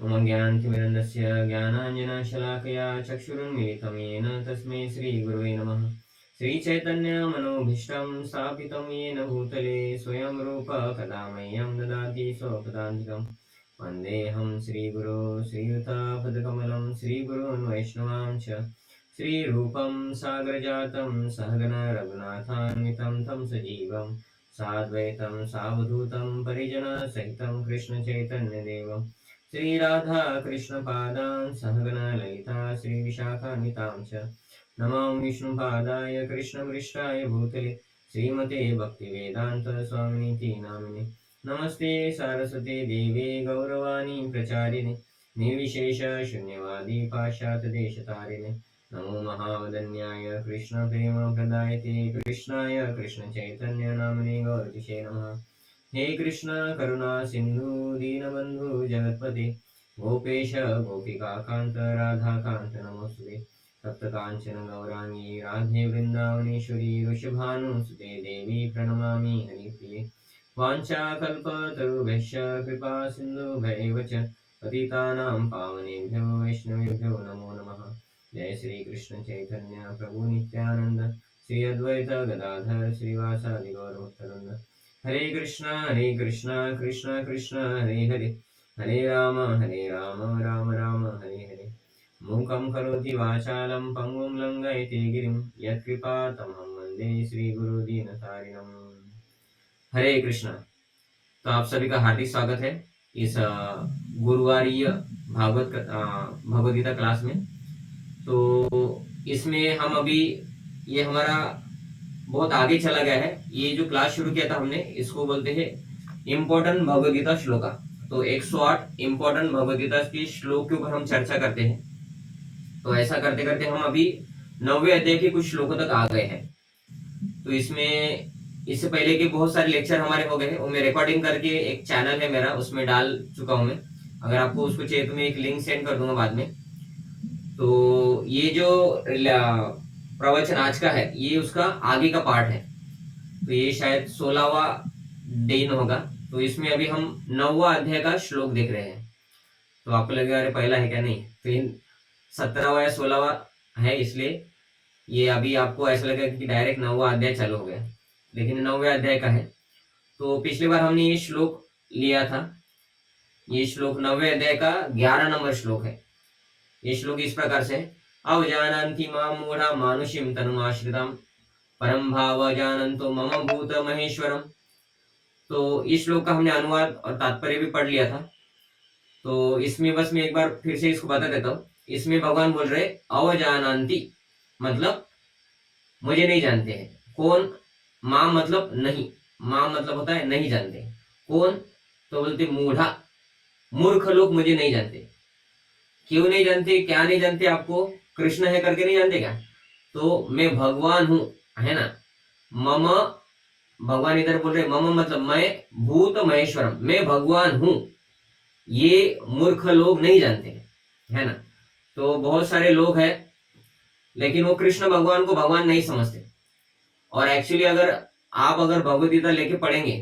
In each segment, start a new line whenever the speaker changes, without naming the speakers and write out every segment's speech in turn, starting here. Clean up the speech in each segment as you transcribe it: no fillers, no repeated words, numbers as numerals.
मम ज्ञानतिमिरन्दस्य ज्ञानाञ्जनशलाकया चक्षुरुन्मीलितं येन तस्मै श्रीगुरुवे नमः। श्रीचैतन्यमनोभीष्टं स्थापितं येन भूतले स्वयं रूप कदा मह्यं ददाति स्वपदान्तिकं। वन्देऽहं श्रीगुरो श्रीयुतापदकमलं श्रीगुरून् वैष्णवांश्च श्रीरूपं सागरजातं सहगण रघुनाथान्वितं तं सजीवं साद्वैतं सावधूतं परिजनसहितं कृष्णचैतन्यदेवं श्रीराधा कृष्णपादान् सहगण ललिता श्रीविशाखान्वितां च नमो विष्णुपादाय कृष्णपृष्ठाय भूतले श्रीमते भक्तिवेदान्त स्वामिनीति नामिने नमस्ते सारस्वते देवे गौरवाणी प्रचारिणे निर्विशेष शून्यवादी पाश्चात्यदेशतारिणे नमो महावदन्याय कृष्णप्रेमप्रदायते कृष्णाय कृष्णचैतन्य नामने गौरतिशे नमः। हे कृष्ण करुणा सिंधु दीनबंधु जगतपते गोपेश गोपिकाकांत राधाकांत नमोस्तुते तप्त कांचन गौरांगी राधे वृंदावनेश्वरी वृषभानुसुते देवी प्रणमामि हरिप्रिये वाञ्छाकल्पतरुभ्यश्च कृपा सिन्धुभ्यैव च पतितानां पावनेभ्यो वैष्णवेभ्यो नमो नमः। जय श्री कृष्ण चैतन्य प्रभु नित्यानंद श्री अद्वैत गदाधर श्रीवासादि गौरभक्तवृंद हरे कृष्णा कृष्ण कृष्ण हरे हरे हरे राम राम राम हरे हरे मूकं करोति वाचालं पङ्गुं लङ्घयति गिरिं यत्कृपातमहं वन्दे श्रीगुरुदीनतारिणम्। हरे कृष्णा। तो आप सभी का हार्दिक स्वागत है इस गुरुवारीय भगवद गीता क्लास में। तो इसमें हम अभी ये हमारा बहुत आगे चला गया है। ये जो क्लास शुरू किया था हमने इसको बोलते हैं इम्पोर्टेंट भगवद गीता श्लोका। तो 108 इम्पोर्टेंट भगवद गीता की श्लोक के ऊपर हम चर्चा करते हैं। तो ऐसा करते करते हम अभी 9वें अध्याय के कुछ श्लोकों तक आ गए हैं। तो इसमें इससे पहले के बहुत सारे लेक्चर हमारे हो गए हैं, वो मैं रिकॉर्डिंग करके एक चैनल है मेरा उसमें डाल चुका हूं मैं। अगर आपको उसको चाहिए तो मैं एक लिंक सेंड कर दूंगा बाद में। तो ये जो प्रवचन आज का है ये उसका आगे का पार्ट है। तो ये शायद 16वां दिन होगा। तो इसमें अभी हम 9वां अध्याय का श्लोक देख रहे हैं। तो आपको लगेगा अरे पहला है क्या? नहीं, तो इन 17वां या 16वां है, इसलिए ये अभी आपको ऐसा लगेगा कि डायरेक्ट 9वां अध्याय चालू हो गया, लेकिन 9वें अध्याय का है। तो पिछली बार हमने ये श्लोक लिया था। ये श्लोक 9वें अध्याय का 11 नंबर श्लोक है। ये श्लोक इस प्रकार से है, अवजानन्ति मां मूढ़ा मानुषीं तनुमाश्रितां परम भाव जानन्तो मम भूत महेश्वरम। तो इस श्लोक का हमने अनुवाद और तात्पर्य भी पढ़ लिया था। तो इसमें बस मैं एक बार फिर से इसको बता देता हूँ। इसमें भगवान बोल रहे अवजानन्ति मतलब मुझे नहीं जानते हैं। कौन? मां मतलब नहीं, मां मतलब होता है नहीं जानते। कौन? तो बोलते मूढ़ा, मूर्ख लोग मुझे नहीं जानते। क्यों नहीं जानते? क्या नहीं जानते? आपको कृष्ण है करके नहीं जानते क्या? तो मैं भगवान हूं, है ना। मम, भगवान इधर बोल रहे मम मतलब मैं, भूत महेश्वरम मैं भगवान हूं, ये मूर्ख लोग नहीं जानते, है ना। तो बहुत सारे लोग हैं लेकिन वो कृष्ण भगवान को भगवान नहीं समझते। और एक्चुअली अगर आप भगवद गीता लेके पढ़ेंगे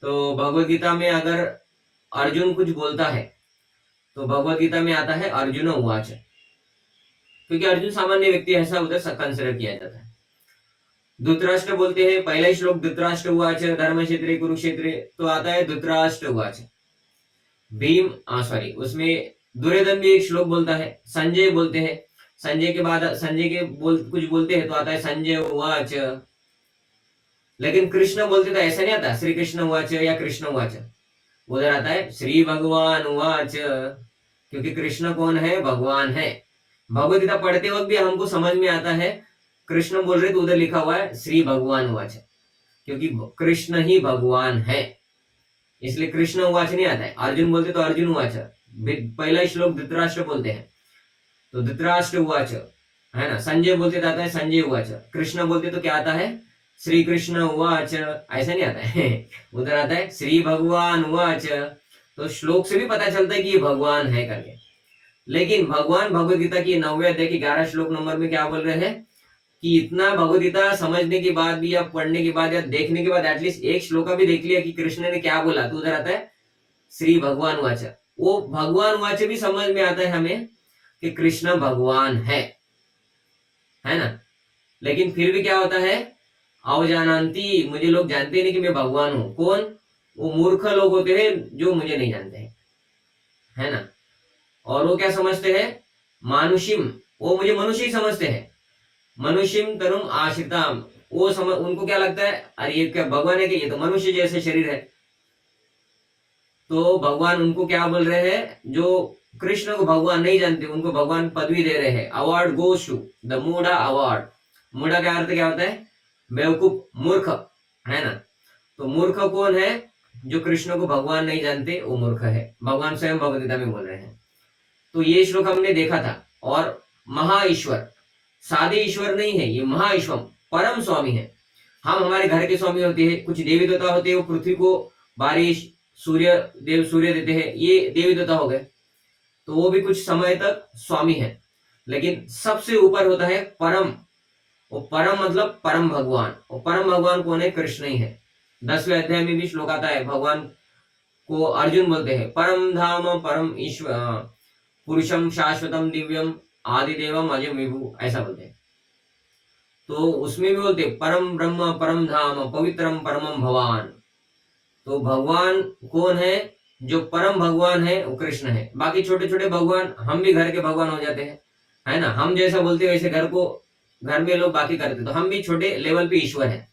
तो भगवद गीता में अगर अर्जुन कुछ बोलता है तो भगवद गीता में आता है अर्जुन उवाच, क्योंकि अर्जुन सामान्य व्यक्ति ऐसा उधर कंसिडर किया जाता है। धृतराष्ट्र बोलते हैं, पहला ही श्लोक धृतराष्ट्र उवाच धर्म क्षेत्रे कुरुक्षेत्रे, तो आता है धृतराष्ट्र उवाच। भीम सॉरी उसमें दुर्योधन भी एक श्लोक बोलता है, संजय बोलते हैं, संजय के बाद संजय के कुछ बोलते हैं तो आता है संजय उवाच। लेकिन कृष्ण बोलते तो ऐसा नहीं आता श्री कृष्ण उवाच या कृष्ण उवाच, उधर आता है श्री भगवान उवाच, क्योंकि कृष्ण कौन है? भगवान है। भगवद गीता पढ़ते वक्त भी हमको समझ में आता है कृष्ण बोल रहे तो उधर लिखा हुआ है श्री भगवान उवाच, क्योंकि कृष्ण ही भगवान है, इसलिए कृष्ण उवाच नहीं आता है। अर्जुन बोलते तो अर्जुन उवाच, पहला श्लोक धृतराष्ट्र बोलते हैं तो धृतराष्ट्र उवाच, है ना। संजय बोलते तो आता है संजय उवाच, कृष्ण बोलते तो क्या आता है? श्री कृष्ण उवाच, ऐसा नहीं आता है उधर आता है श्री भगवान उवाच। तो श्लोक से भी पता चलता है कि ये भगवान है करके। लेकिन भगवान भगवद गीता की 9वें अध्याय के 11 श्लोक नंबर में क्या बोल रहे हैं कि इतना भगवद गीता समझने के बाद भी या पढ़ने के बाद या देखने के बाद एटलीस्ट एक श्लोका भी देख लिया कि कृष्ण ने क्या बोला, तो उधर आता है श्री भगवान उवाच। वो भगवान वाच्य भी समझ में आता है हमें कि कृष्ण भगवान है ना। लेकिन फिर भी क्या होता है, अवजानंती, मुझे लोग जानते नहीं कि मैं भगवान हूं। कौन? वो मूर्ख लोग होते हैं जो मुझे नहीं जानते हैं, है ना। और वो क्या समझते हैं, मानुषिम, वो मुझे मनुष्य ही समझते हैं। मनुष्यम तरुम आश्रिताम, वो समझ, उनको क्या लगता है, अरे ये क्या भगवान है कि, ये तो मनुष्य जैसे शरीर है। तो भगवान उनको क्या बोल रहे हैं, जो कृष्ण को भगवान नहीं जानते उनको भगवान पदवी दे रहे हैं। अवार्ड गोस टू द मूढ़ा अवार्ड। मूढ़ा का अर्थ क्या होता है, बेवकूफ, मूर्ख, है ना। तो मूर्ख कौन है, जो कृष्ण को भगवान नहीं जानते, वो मूर्ख है। भगवान स्वयं भगवद गीता में बोल रहे हैं। तो ये श्लोक हमने देखा था। और महा ईश्वर, सादे ईश्वर नहीं है, ये महा ईश्वर परम स्वामी है। हम हमारे घर के स्वामी होते हैं, कुछ देवी देवता होते हैं, वो पृथ्वी को बारिश, सूर्य देव सूर्य देते हैं, ये देवी देवता हो गए। तो वो भी कुछ समय तक स्वामी है। लेकिन सबसे ऊपर होता है परम। वो परम मतलब परम भगवान। और परम भगवान कौन है, कृष्ण ही है। 10वें अध्याय में भी श्लोक आता है, भगवान को अर्जुन बोलते हैं परम धाम परम ईश्वर पुरुषम शाश्वतम दिव्यम आदिदेवम अजम विभु, ऐसा बोलते हैं। तो उसमें भी बोलते परम ब्रह्म परम धाम पवित्रम परमम भगवान। तो भगवान कौन है, जो परम भगवान है वो कृष्ण है। बाकी छोटे छोटे भगवान, हम भी घर के भगवान हो जाते हैं, है ना। हम जैसा बोलते हैं वैसे घर में लोग बाकी करते, तो हम भी छोटे लेवल पे ईश्वर है।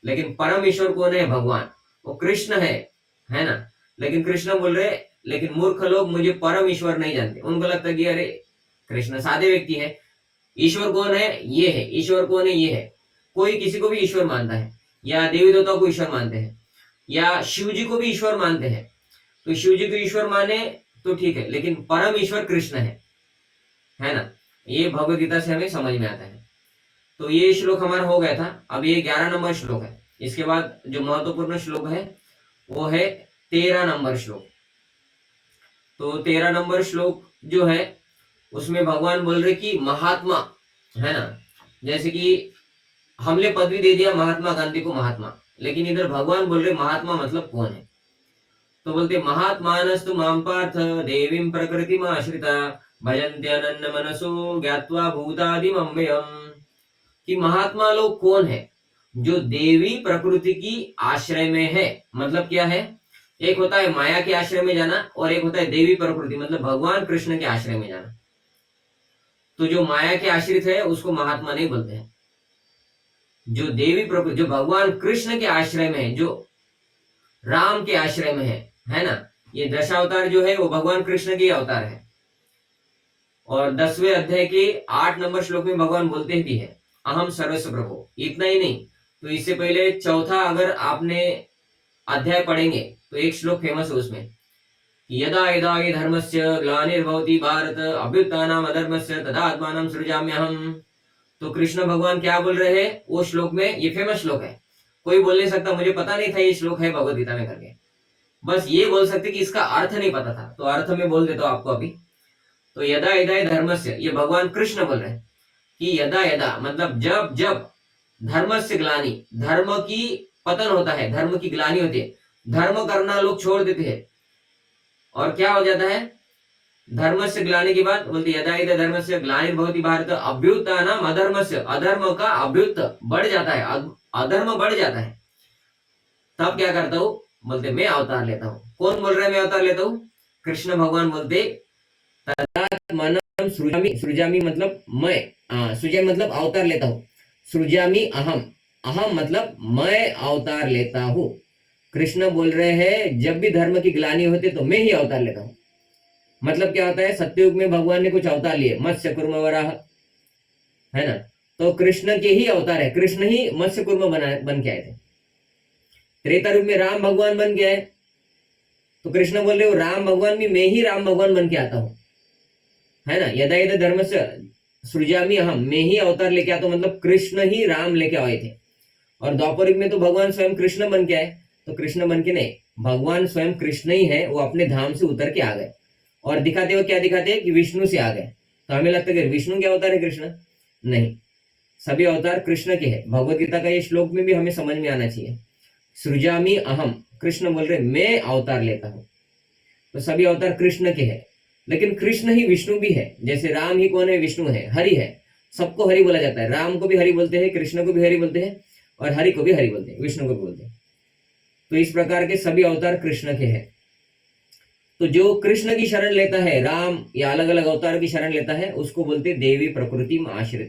लेकिन परम ईश्वर कौन है, भगवान, वो कृष्ण है ना। लेकिन कृष्ण बोल रहे, लेकिन मूर्ख लोग मुझे परम ईश्वर नहीं जानते। उनको लगता है कि अरे कृष्ण सादे व्यक्ति है, ईश्वर कौन है, ये है, ईश्वर कौन है, ये है। कोई किसी को भी ईश्वर मानता है, या देवी देवता को ईश्वर मानते हैं, या शिव जी को भी ईश्वर मानते हैं। तो शिव जी को ईश्वर माने तो ठीक है, लेकिन परम ईश्वर कृष्ण है ना। ये भगवद गीता से हमें समझ में आता है। तो ये श्लोक हमारा हो गया था। अब ये 11 नंबर श्लोक है। इसके बाद जो महत्वपूर्ण श्लोक है वो है 13 नंबर श्लोक। तो 13 नंबर श्लोक जो है उसमें भगवान बोल रहे कि महात्मा, है ना। जैसे कि हमने पदवी दे दिया महात्मा गांधी को महात्मा, लेकिन इधर भगवान बोल रहे महात्मा मतलब कौन है। तो बोलते महात्मानस्तु मां पार्थ देवीं प्रकृतिमाश्रिता भजन्ते अनन्य मनसो ज्ञात्वा भूतादिमव्ययम्। कि महात्मा लोग कौन है, जो देवी प्रकृति की आश्रय में है। मतलब क्या है, एक होता है माया के आश्रय में जाना, और एक होता है देवी प्रकृति मतलब भगवान कृष्ण के आश्रय में जाना। तो जो माया के आश्रित है उसको महात्मा नहीं बोलते हैं। जो देवी प्रकृति, जो भगवान कृष्ण के आश्रय में है, जो राम के आश्रय में है ना। ये दशावतार जो है वो भगवान कृष्ण के अवतार है। और 10वें अध्याय के 8 नंबर श्लोक में भगवान बोलते भी है अहम सर्वस्व प्रभु। इतना ही नहीं, तो इससे पहले चौथा अगर आपने अध्याय पढ़ेंगे तो एक श्लोक फेमस है उसमें, यदा यदा हि धर्मस्य ग्लानिर्भवति भारत अभ्युत्थानम् अधर्मस्य तदा आत्मानं सृजाम्यहम्। तो कृष्ण भगवान क्या बोल रहे हैं वो श्लोक में, ये फेमस श्लोक है। कोई बोल नहीं सकता मुझे पता नहीं था ये श्लोक है भगवद गीता में करके। बस ये बोल सकते कि इसका अर्थ नहीं पता था, तो अर्थ में बोल देता हूं आपको अभी। तो यदा यदा धर्मस्य, ये भगवान कृष्ण बोल रहे हैं कि यदा यदा मतलब जब जब धर्मस्य ग्लानि, धर्म की पतन होता है, धर्म की ग्लानि होती है, धर्म करना लोग छोड़ देते हैं, और क्या हो जाता है, धर्म से ग्लानि के बाद बोलते यदा यदा धर्म से ग्लानिर्भवति भारत अभ्युत्थानम् अधर्मस्य, अधर्म का अभ्युत्थ बढ़ जाता है, अधर्म बढ़ जाता है। तब क्या करता हूं, बोलते मैं अवतार लेता हूं। कौन बोल रहा है मैं अवतार लेता हूं, कृष्ण भगवान बोलते तदात्मानं सृजामि, सृजामि मतलब मैं, सृजामि मतलब अवतार लेता हूं, सृजामि अहम, अहम मतलब मैं अवतार लेता हूं। कृष्ण बोल रहे हैं जब भी धर्म की ग्लानि होती तो मैं ही अवतार लेता हूं। मतलब क्या होता है, सत्ययुग में भगवान ने कुछ अवतार लिए, मत्स्य कुर्म वराह, है ना। तो कृष्ण के ही अवतार है, कृष्ण ही मत्स्य कुर्म बन के आए थे। त्रेता युग में राम भगवान बन गए, तो कृष्ण बोल रहे हो राम भगवान भी मैं ही राम भगवान बन के आता हूं, है ना। यदा यदा धर्म से सृजामी अहम, मैं ही अवतार लेके आता हूं, मतलब कृष्ण ही राम लेके आए थे। और द्वापर युग में तो भगवान स्वयं कृष्ण बन के आए, तो कृष्ण बन के नहीं, भगवान स्वयं कृष्ण ही है, वो अपने धाम से उतर के आ गए। और दिखाते हुए क्या दिखाते हैं कि विष्णु से आ गए। तो हमें लगता है कि विष्णु के अवतार है कृष्ण, नहीं, सभी अवतार कृष्ण के हैं। भगवत गीता का ये श्लोक में भी हमें समझ में आना चाहिए। सृजामी अहम, कृष्ण बोल रहे मैं अवतार लेता हूं। तो सभी अवतार कृष्ण के हैं, लेकिन कृष्ण ही विष्णु भी है। जैसे राम ही कौन है? विष्णु है, हरि है, सबको हरि बोला जाता है। राम को भी हरि बोलते हैं, कृष्ण को भी हरि बोलते हैं, और हरि को भी हरि बोलते हैं, विष्णु को भी बोलते हैं। तो इस प्रकार के सभी अवतार कृष्ण के हैं। तो जो कृष्ण की शरण लेता है, राम या अलग अलग अवतार की शरण लेता है, उसको बोलते देवी प्रकृति में आश्रित।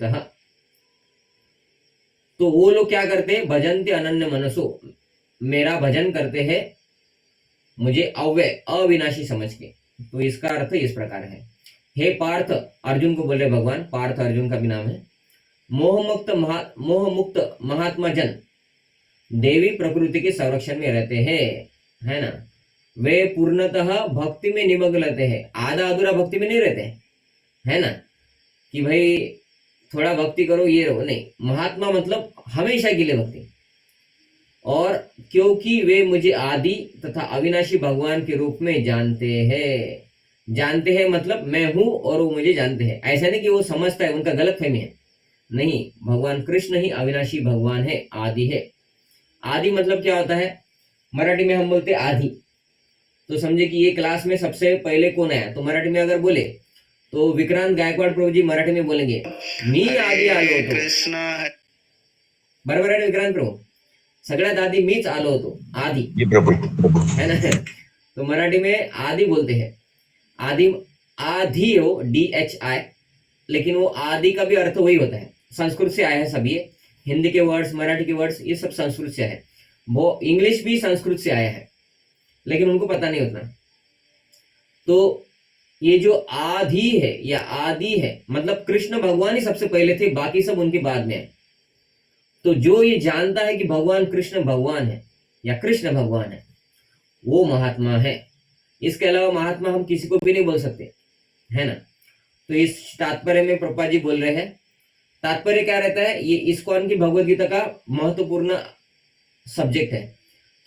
तो वो लोग क्या करते हैं? भजन्ते अनन्य मनसो, मेरा भजन करते हैं मुझे अव्यय अविनाशी समझ के। तो इसका अर्थ इस प्रकार है। हे पार्थ, अर्जुन को बोल रहे भगवान, पार्थ अर्जुन का भी नाम है। मोह मुक्त महात्मा जन देवी प्रकृति के संरक्षण में रहते हैं, है ना। वे पूर्णतः भक्ति में निमग्न रहते हैं, आधा अधूरा भक्ति में नहीं रहते, है ना, कि भाई थोड़ा भक्ति करो ये रहो, नहीं। महात्मा मतलब हमेशा के लिए भक्ति। और क्योंकि वे मुझे आदि तथा अविनाशी भगवान के रूप में जानते हैं मतलब मैं हूं और वो मुझे जानते हैं। ऐसा नहीं कि वो समझता है, उनका गलत फहमी है, नहीं। भगवान कृष्ण ही अविनाशी भगवान है, आदि है। आदि मतलब क्या होता है? मराठी में हम बोलते आदि, तो समझे कि ये क्लास में सबसे पहले कौन आया, तो मराठी में अगर बोले तो विक्रांत गायकवाड प्रभु जी मराठी में बोलेंगे मी आधी आलो होतो, बरोबर आहे ना विक्रांत प्रभू? सगळ्यात आधी मीच आलो होतो, आदि, है ना। तो मराठी में आदि बोलते हैं, आदि, आधी हो DHI, लेकिन वो आदि का भी अर्थ वही होता है। संस्कृत से आया है सब ये, हिंदी के वर्ड्स, मराठी के वर्ड्स, ये सब संस्कृत से है। वो इंग्लिश भी संस्कृत से आया है, लेकिन उनको पता नहीं उतना। तो ये जो आदि है या आदि है मतलब कृष्ण भगवान ही सबसे पहले थे, बाकी सब उनके बाद में है। तो जो ये जानता है कि भगवान कृष्ण भगवान है या कृष्ण भगवान है, वो महात्मा है। इसके अलावा महात्मा हम किसी को भी नहीं बोल सकते, है ना। तो इस तात्पर्य में प्रभुपाद जी बोल रहे हैं, तात्पर्य क्या रहता है? ये इस्कॉन की भगवद गीता का महत्वपूर्ण सब्जेक्ट है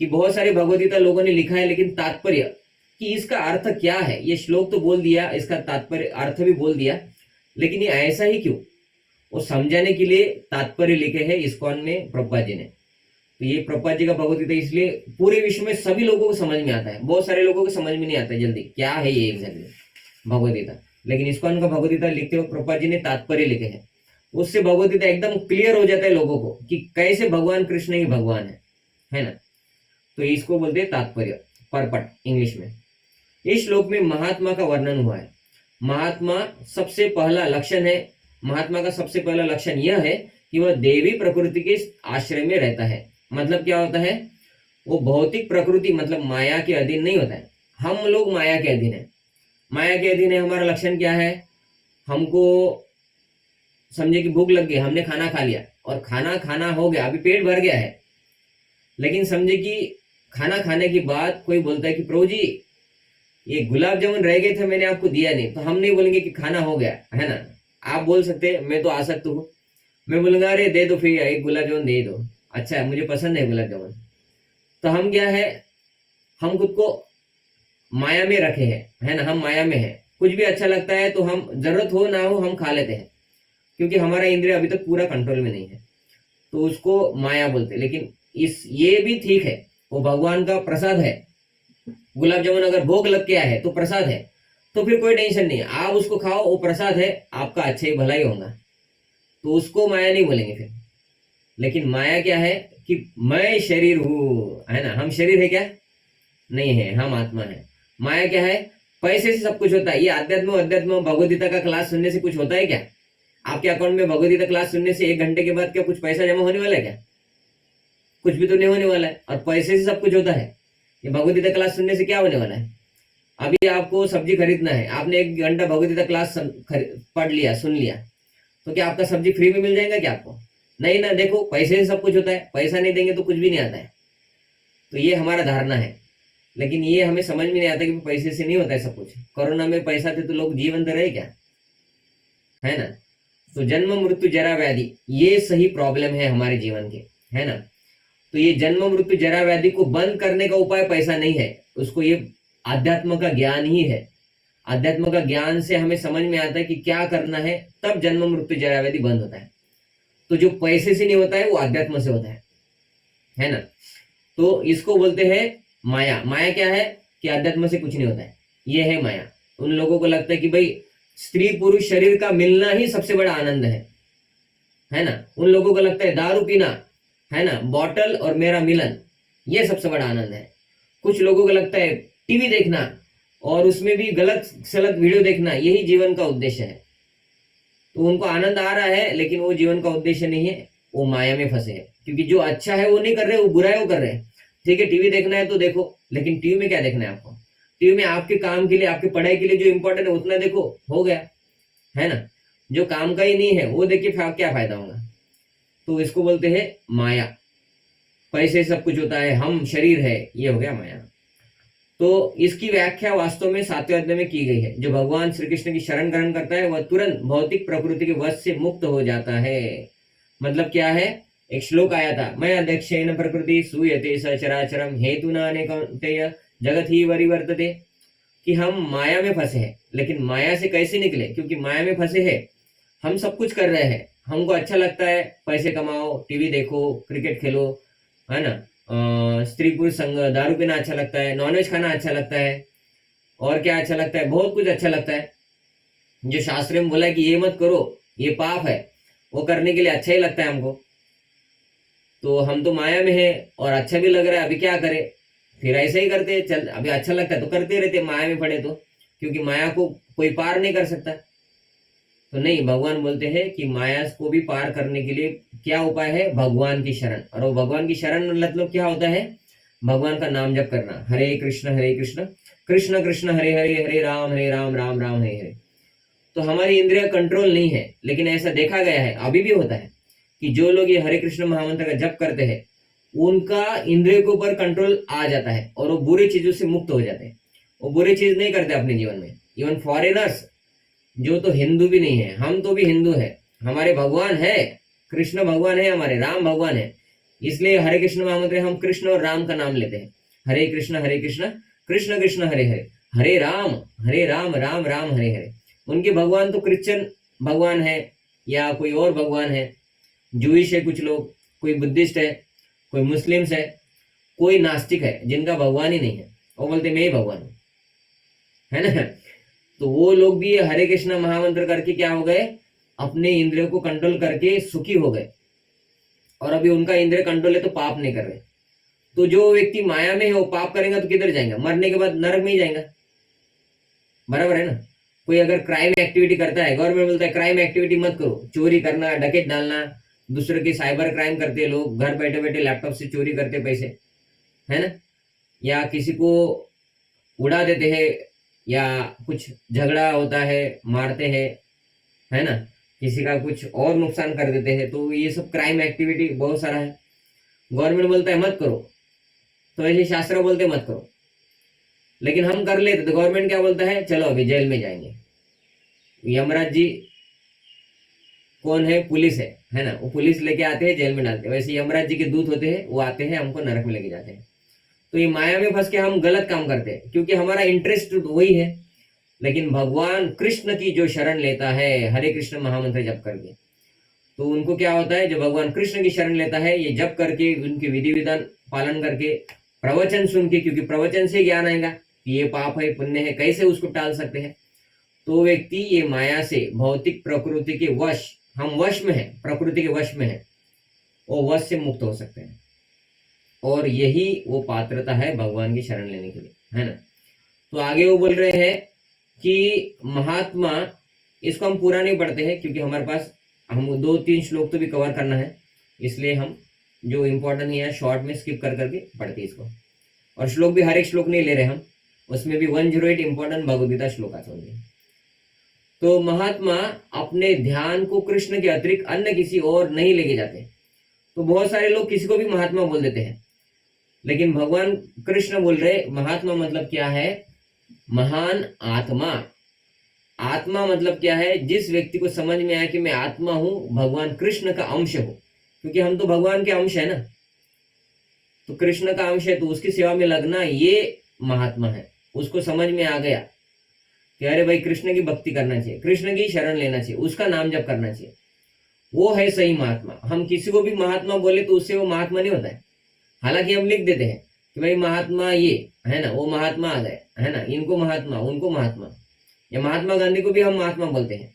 कि बहुत सारी भगवद गीता लोगों ने लिखा है, लेकिन तात्पर्य कि इसका अर्थ क्या है, ये श्लोक तो बोल दिया, इसका तात्पर्य अर्थ भी बोल दिया, लेकिन ये ऐसा ही क्यों, वो समझाने के लिए तात्पर्य लिखे हैं इस्कॉन में प्रभुपाद जी ने। तो ये प्रभुपाद जी का भगवद गीता इसलिए पूरे विश्व में सभी लोगों को समझ में आता है। बहुत सारे लोगों को समझ में नहीं आता जल्दी क्या है ये एग्जैक्टली भगवद गीता, लेकिन इस्कॉन का भगवद गीता लिखते हुए प्रभुपाद जी ने तात्पर्य लिखे हैं, उससे भगवद गीता एकदम क्लियर हो जाता है लोगों को कि कैसे भगवान कृष्ण ही भगवान है ना। तो इसको बोलते हैं तात्पर्य, परपट इंग्लिश में। इस श्लोक में महात्मा का वर्णन हुआ है। महात्मा सबसे पहला लक्षण है, महात्मा का सबसे पहला लक्षण यह है कि वह देवी प्रकृति के आश्रय में रहता है। मतलब क्या होता है? वो भौतिक प्रकृति मतलब माया के अधीन नहीं होता है। हम लोग माया के अधीन है, माया के अधीन है। हमारा लक्षण क्या है? हमको समझे कि भूख लग गई, हमने खाना खा लिया और खाना हो गया, अभी पेट भर गया है, लेकिन समझे कि खाना खाने के बाद कोई बोलता है कि प्रभु जी ये गुलाब जामुन रह गए थे, मैंने आपको दिया नहीं, तो हम नहीं बोलेंगे कि खाना हो गया, है ना। आप बोल सकते मैं तो आसक्त हूँ, मैं बोलूंगा अरे दे दो फिर एक गुलाब जामुन दे दो, अच्छा मुझे पसंद है गुलाब जामुन। तो हम क्या है, हम खुद को माया में रखे हैं, है ना, हम माया में है। कुछ भी अच्छा लगता है तो हम जरूरत हो ना हो हम खा लेते हैं, क्योंकि हमारा इंद्रिय अभी तक पूरा कंट्रोल में नहीं है, तो उसको माया बोलते हैं। लेकिन ये भी ठीक है, वो भगवान का प्रसाद है। गुलाब जामुन अगर भोग लग के आया है तो प्रसाद है, तो फिर कोई टेंशन नहीं है, आप उसको खाओ, वो प्रसाद है, आपका अच्छा ही भला ही होगा, तो उसको माया नहीं बोलेंगे फिर। लेकिन माया क्या है कि मैं शरीर हूं, है ना, हम शरीर है क्या? नहीं है, हम आत्मा है। माया क्या है? पैसे से सब कुछ होता है। ये अध्यात्म भगवदगीता का क्लास सुनने से कुछ होता है क्या? आपके अकाउंट में भगवदगीता क्लास सुनने से 1 घंटे के बाद क्या कुछ पैसा जमा होने वाला है क्या? कुछ भी तो नहीं होने वाला है। और पैसे से सब कुछ होता है, ये भगवदगीता क्लास सुनने से क्या होने वाला है? अभी आपको सब्जी खरीदना है, आपने 1 घंटा भगवदगीता क्लास पढ़ लिया, सुन लिया, तो क्या आपका सब्जी फ्री में मिल जाएगा क्या आपको? नहीं ना। देखो पैसे से सब कुछ होता है, पैसा नहीं देंगे तो कुछ भी नहीं आता है। तो ये हमारा धारणा है, लेकिन ये हमें समझ में नहीं आता कि पैसे से नहीं होता है सब कुछ। कोरोना में पैसा थे तो लोग जीवंत रहे क्या, है ना। तो जन्म मृत्यु जरा व्याधि ये सही प्रॉब्लम है हमारे जीवन के, है ना। तो ये जन्म मृत्यु जरा व्याधि को बंद करने का उपाय पैसा नहीं है, उसको ये आध्यात्म का ज्ञान ही है। आध्यात्म का ज्ञान से हमें समझ में आता है कि क्या करना है, तब जन्म मृत्यु जरा व्याधि बंद होता है। तो जो पैसे से नहीं होता है वो आध्यात्म से होता है ना। तो इसको बोलते हैं माया। माया क्या है कि आध्यात्म से कुछ नहीं होता है, ये है माया। उन लोगों को लगता है कि भाई स्त्री पुरुष शरीर का मिलना ही सबसे बड़ा आनंद है ना। उन लोगों को लगता है दारू पीना, है ना, बॉटल और मेरा मिलन, ये सबसे बड़ा आनंद है। कुछ लोगों को लगता है टीवी देखना और उसमें भी गलत सलत वीडियो देखना, यही जीवन का उद्देश्य है। तो उनको आनंद आ रहा है, लेकिन वो जीवन का उद्देश्य नहीं है, वो माया में फंसे हैं। क्योंकि जो अच्छा है वो नहीं कर रहे, वो बुरा है वो कर रहे हैं। ठीक है, टीवी देखना है तो देखो, लेकिन टीवी में क्या देखना है आपको? टीवी में आपके काम के लिए, आपकी पढ़ाई के लिए जो इंपॉर्टेंट है उतना देखो, हो गया, है ना। जो काम का ही नहीं है वो देखिए क्या फायदा होगा। तो इसको बोलते हैं माया। पैसे सब कुछ होता है, हम शरीर है, ये हो गया माया। तो इसकी व्याख्या वास्तव में 7वें अध्याय में की गई है। जो भगवान श्री कृष्ण की शरण ग्रहण करता है वह तुरंत भौतिक प्रकृति के वश से मुक्त हो जाता है। मतलब क्या है, एक श्लोक आया था, मैं अध्यक्षेण प्रकृति सूयते सचराचरम हेतु नानेकौन्तेय जगत ही वरिवर्तते, कि हम माया में फंसे हैं। लेकिन माया से कैसे निकले? क्योंकि माया में फंसे हैं, हम सब कुछ कर रहे हैं, हमको अच्छा लगता है, पैसे कमाओ, टीवी देखो, क्रिकेट खेलो, है ना, स्त्री पुरुष संग, दारू पीना अच्छा लगता है, नॉनवेज खाना अच्छा लगता है, और क्या अच्छा लगता है, बहुत कुछ अच्छा लगता है। जो शास्त्र में बोला है कि ये मत करो, ये पाप है, वो करने के लिए अच्छा ही लगता है हमको। तो हम तो माया में है और अच्छा भी लग रहा है, अभी क्या करें, फिर ऐसे ही करते, चल अभी अच्छा लगता है तो करते रहते, माया में पड़े तो, क्योंकि माया को कोई पार नहीं कर सकता। तो नहीं, भगवान बोलते हैं कि माया को भी पार करने के लिए क्या उपाय है? भगवान की शरण। और वो भगवान की शरण मतलब क्या होता है? भगवान का नाम जप करना, हरे कृष्ण कृष्ण कृष्ण हरे हरे, हरे राम राम राम हरे हरे। तो हमारी इंद्रिय कंट्रोल नहीं है, लेकिन ऐसा देखा गया है, अभी भी होता है, कि जो लोग ये हरे कृष्ण महामंत्र का जप करते हैं उनका इंद्रियों के ऊपर कंट्रोल आ जाता है और वो बुरी चीजों से मुक्त हो जाते हैं। वो बुरी चीज नहीं करते अपने जीवन में। इवन फॉरेनर्स जो तो हिंदू भी नहीं है, हम तो भी हिंदू है, हमारे भगवान है, कृष्ण भगवान है, हमारे राम भगवान है, इसलिए हरे कृष्ण महामंत्र हम कृष्ण और राम का नाम लेते हैं। हरे कृष्ण कृष्ण कृष्ण हरे हरे, हरे राम राम राम हरे हरे। उनके भगवान तो क्रिश्चियन भगवान है या कोई और भगवान है, जूइश है कुछ लोग, कोई बुद्धिस्ट है, कोई मुस्लिम्स है, कोई नास्तिक है जिनका भगवान ही नहीं है, वो बोलते मैं ही भगवान हूं, है ना। तो वो लोग भी हरे कृष्ण महामंत्र करके क्या हो गए? अपने इंद्रियों को कंट्रोल करके सुखी हो गए, और अभी उनका इंद्रिय कंट्रोल है तो पाप नहीं कर रहे। तो जो व्यक्ति माया में है वो पाप करेगा तो किधर जाएगा? मरने के बाद नरक में ही जाएगा, बराबर है ना। कोई अगर क्राइम एक्टिविटी करता है, गवर्नमेंट बोलता है क्राइम एक्टिविटी मत करो, चोरी करना, डकैत डालना, दूसरे की साइबर क्राइम करते लोग, घर बैठे बैठे लैपटॉप से चोरी करते पैसे, है ना, या किसी को उड़ा देते हैं, या कुछ झगड़ा होता है, मारते हैं, है ना, किसी का कुछ और नुकसान कर देते हैं। तो ये सब क्राइम एक्टिविटी बहुत सारा है, गवर्नमेंट बोलता है मत करो, तो ऐसे शास्त्र बोलते मत करो, लेकिन हम कर लेते तो गवर्नमेंट क्या बोलता है? चलो अभी जेल में जाएंगे। यमराज जी कौन है? पुलिस है ना, वो पुलिस लेके आते हैं, जेल में डालते हैं। वैसे यमराज जी के दूत होते हैं, वो आते हैं, हमको नरक में लेके जाते हैं। तो ये माया में फंस के हम गलत काम करते हैं, क्योंकि हमारा इंटरेस्ट वही है। लेकिन भगवान कृष्ण की जो शरण लेता है हरे कृष्ण महामंत्र जप करके, तो उनको क्या होता है? जो भगवान कृष्ण की शरण लेता है, ये जप करके, उनके विधि विधान पालन करके, प्रवचन सुन के, क्योंकि प्रवचन से ज्ञान आएगा कि ये पाप है पुण्य है, कैसे उसको टाल सकते हैं। तो व्यक्ति ये माया से, भौतिक प्रकृति के वश, हम वश में है, प्रकृति के वश में है, वो वश से मुक्त हो सकते हैं। और यही वो पात्रता है भगवान की शरण लेने के लिए, है ना। तो आगे वो बोल रहे हैं कि महात्मा, इसको हम पूरा नहीं पढ़ते हैं क्योंकि हमारे पास, हम 2-3 श्लोक तो भी कवर करना है, इसलिए हम जो इम्पोर्टेंट है शॉर्ट में स्किप कर करके पढ़ते हैं इसको। और श्लोक भी हर एक श्लोक नहीं ले रहे हम, उसमें भी 108 इंपॉर्टेंट भगवदगीता श्लोक आते होंगे। तो महात्मा अपने ध्यान को कृष्ण के अतिरिक्त अन्य किसी और नहीं लेके जाते। तो बहुत सारे लोग किसी को भी महात्मा बोल देते हैं, लेकिन भगवान कृष्ण बोल रहे महात्मा मतलब क्या है? महान आत्मा। आत्मा मतलब क्या है? जिस व्यक्ति को समझ में आया कि मैं आत्मा हूं, भगवान कृष्ण का अंश हूं, क्योंकि हम तो भगवान के अंश है ना, तो कृष्ण का अंश है, तो उसकी सेवा में लगना ये महात्मा है। उसको समझ में आ गया कि अरे भाई कृष्ण की भक्ति करना चाहिए, कृष्ण की शरण लेना चाहिए, उसका नाम जप करना चाहिए, वो है सही महात्मा। हम किसी को भी महात्मा बोले तो उससे वो महात्मा नहीं होता है। हालांकि हम लिख देते हैं कि भाई महात्मा ये है ना, वो महात्मा आ गए है ना, इनको महात्मा उनको महात्मा, या महात्मा गांधी को भी हम महात्मा बोलते हैं।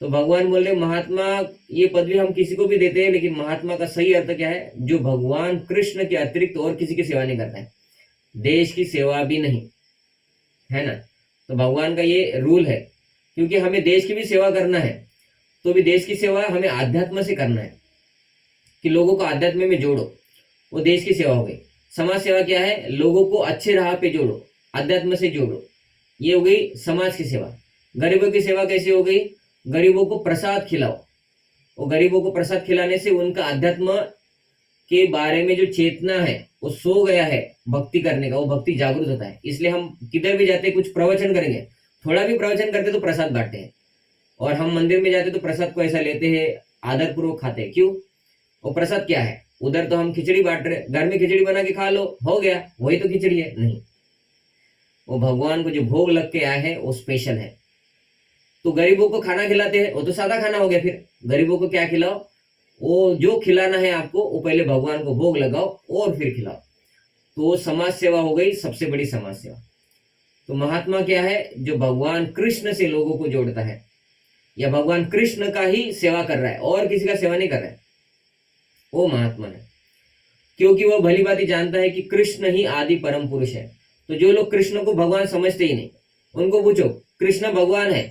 तो भगवान बोल रहे महात्मा ये पदवी हम किसी को भी देते हैं, लेकिन महात्मा का सही अर्थ क्या है, जो भगवान कृष्ण के अतिरिक्त और किसी की सेवा नहीं करता है, देश की सेवा भी नहीं, है ना। तो भगवान का ये रूल है, क्योंकि हमें देश की भी सेवा करना है, तो भी देश की सेवा हमें आध्यात्म से करना है, कि लोगों को आध्यात्म में जोड़ो, वो देश की सेवा हो गई। समाज सेवा क्या है, लोगों को अच्छे राह पे जोड़ो, आध्यात्म से जोड़ो, ये हो गई समाज की सेवा। गरीबों की सेवा कैसी हो गई, गरीबों को प्रसाद खिलाओ, और गरीबों को प्रसाद खिलाने से उनका आध्यात्म के बारे में जो चेतना है वो सो गया है भक्ति करने का, वो भक्ति जागृत होता है। इसलिए हम किधर भी जाते कुछ प्रवचन करेंगे, थोड़ा भी प्रवचन करते तो प्रसाद बांटते हैं, और हम मंदिर में जाते तो प्रसाद को ऐसा लेते हैं, आदर पूर्वक खाते हैं। क्यों, वो प्रसाद क्या है, उधर तो हम खिचड़ी बांट रहे, घर में खिचड़ी बना के खा लो, हो गया, वही तो खिचड़ी है। नहीं, वो भगवान को जो भोग लग के आया है वो स्पेशल है। तो गरीबों को खाना खिलाते हैं, वो तो सादा खाना हो गया। फिर गरीबों को क्या खिलाओ, वो जो खिलाना है आपको वो पहले भगवान को भोग लगाओ और फिर खिलाओ। तो समाज सेवा हो गई सबसे बड़ी समाज सेवा। तो महात्मा क्या है, जो भगवान कृष्ण से लोगों को जोड़ता है, या भगवान कृष्ण का ही सेवा कर रहा है और किसी का सेवा नहीं कर रहा है, वो महात्मा है। क्योंकि वह भली बात ही जानता है कि कृष्ण ही आदि परम पुरुष है। तो जो लोग कृष्ण को भगवान समझते ही नहीं, उनको पूछो कृष्ण भगवान है,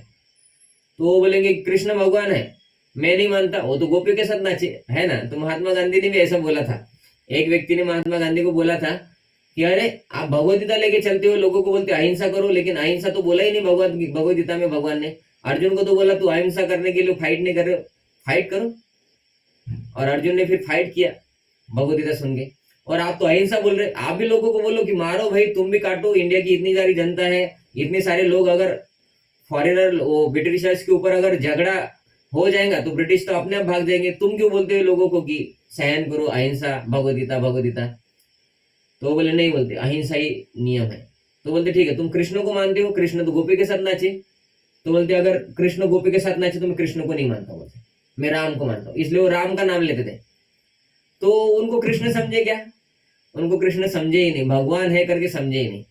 तो वो बोलेंगे कृष्ण भगवान है, मैं नहीं मानता, वो तो गोपियों के साथ नाचे, है ना। तो महात्मा गांधी ने भी ऐसा बोला था। एक व्यक्ति ने महात्मा गांधी को बोला था कि अरे आप भगवदगीता लेके चलते हो, लोगों को बोलते अहिंसा करो, लेकिन अहिंसा तो बोला ही नहीं भगवदगीता में भगवान ने। अर्जुन को तो बोला तू अहिंसा करने के लिए फाइट नहीं कर रहे हो, फाइट करो, और अर्जुन ने फिर फाइट किया भगवदगीता सुन के। और आप तो अहिंसा बोल रहे, आप भी लोगों को बोलो कि मारो भाई, तुम भी काटो, इंडिया की इतनी सारी जनता है, इतने सारे लोग, अगर फॉरेनर वो ब्रिटिशर्स के ऊपर अगर झगड़ा हो जाएगा तो ब्रिटिश तो अपने आप भाग जाएंगे, तुम क्यों बोलते हो लोगों को कि सहन करो, अहिंसा, भगवदगीता भगवदगीता। तो बोले नहीं, बोलते अहिंसा ही नियम है। तो बोलते ठीक है, तुम कृष्ण को मानते हो, कृष्ण तो गोपी के साथ नाचे, तो बोलते अगर कृष्ण गोपी के साथ नाचे तो मैं कृष्ण को नहीं मानता, बोलते मैं राम को मानता हूँ, इसलिए वो राम का नाम लेते थे। तो उनको कृष्ण समझे क्या, उनको कृष्ण समझे ही नहीं, भगवान है करके समझे ही नहीं।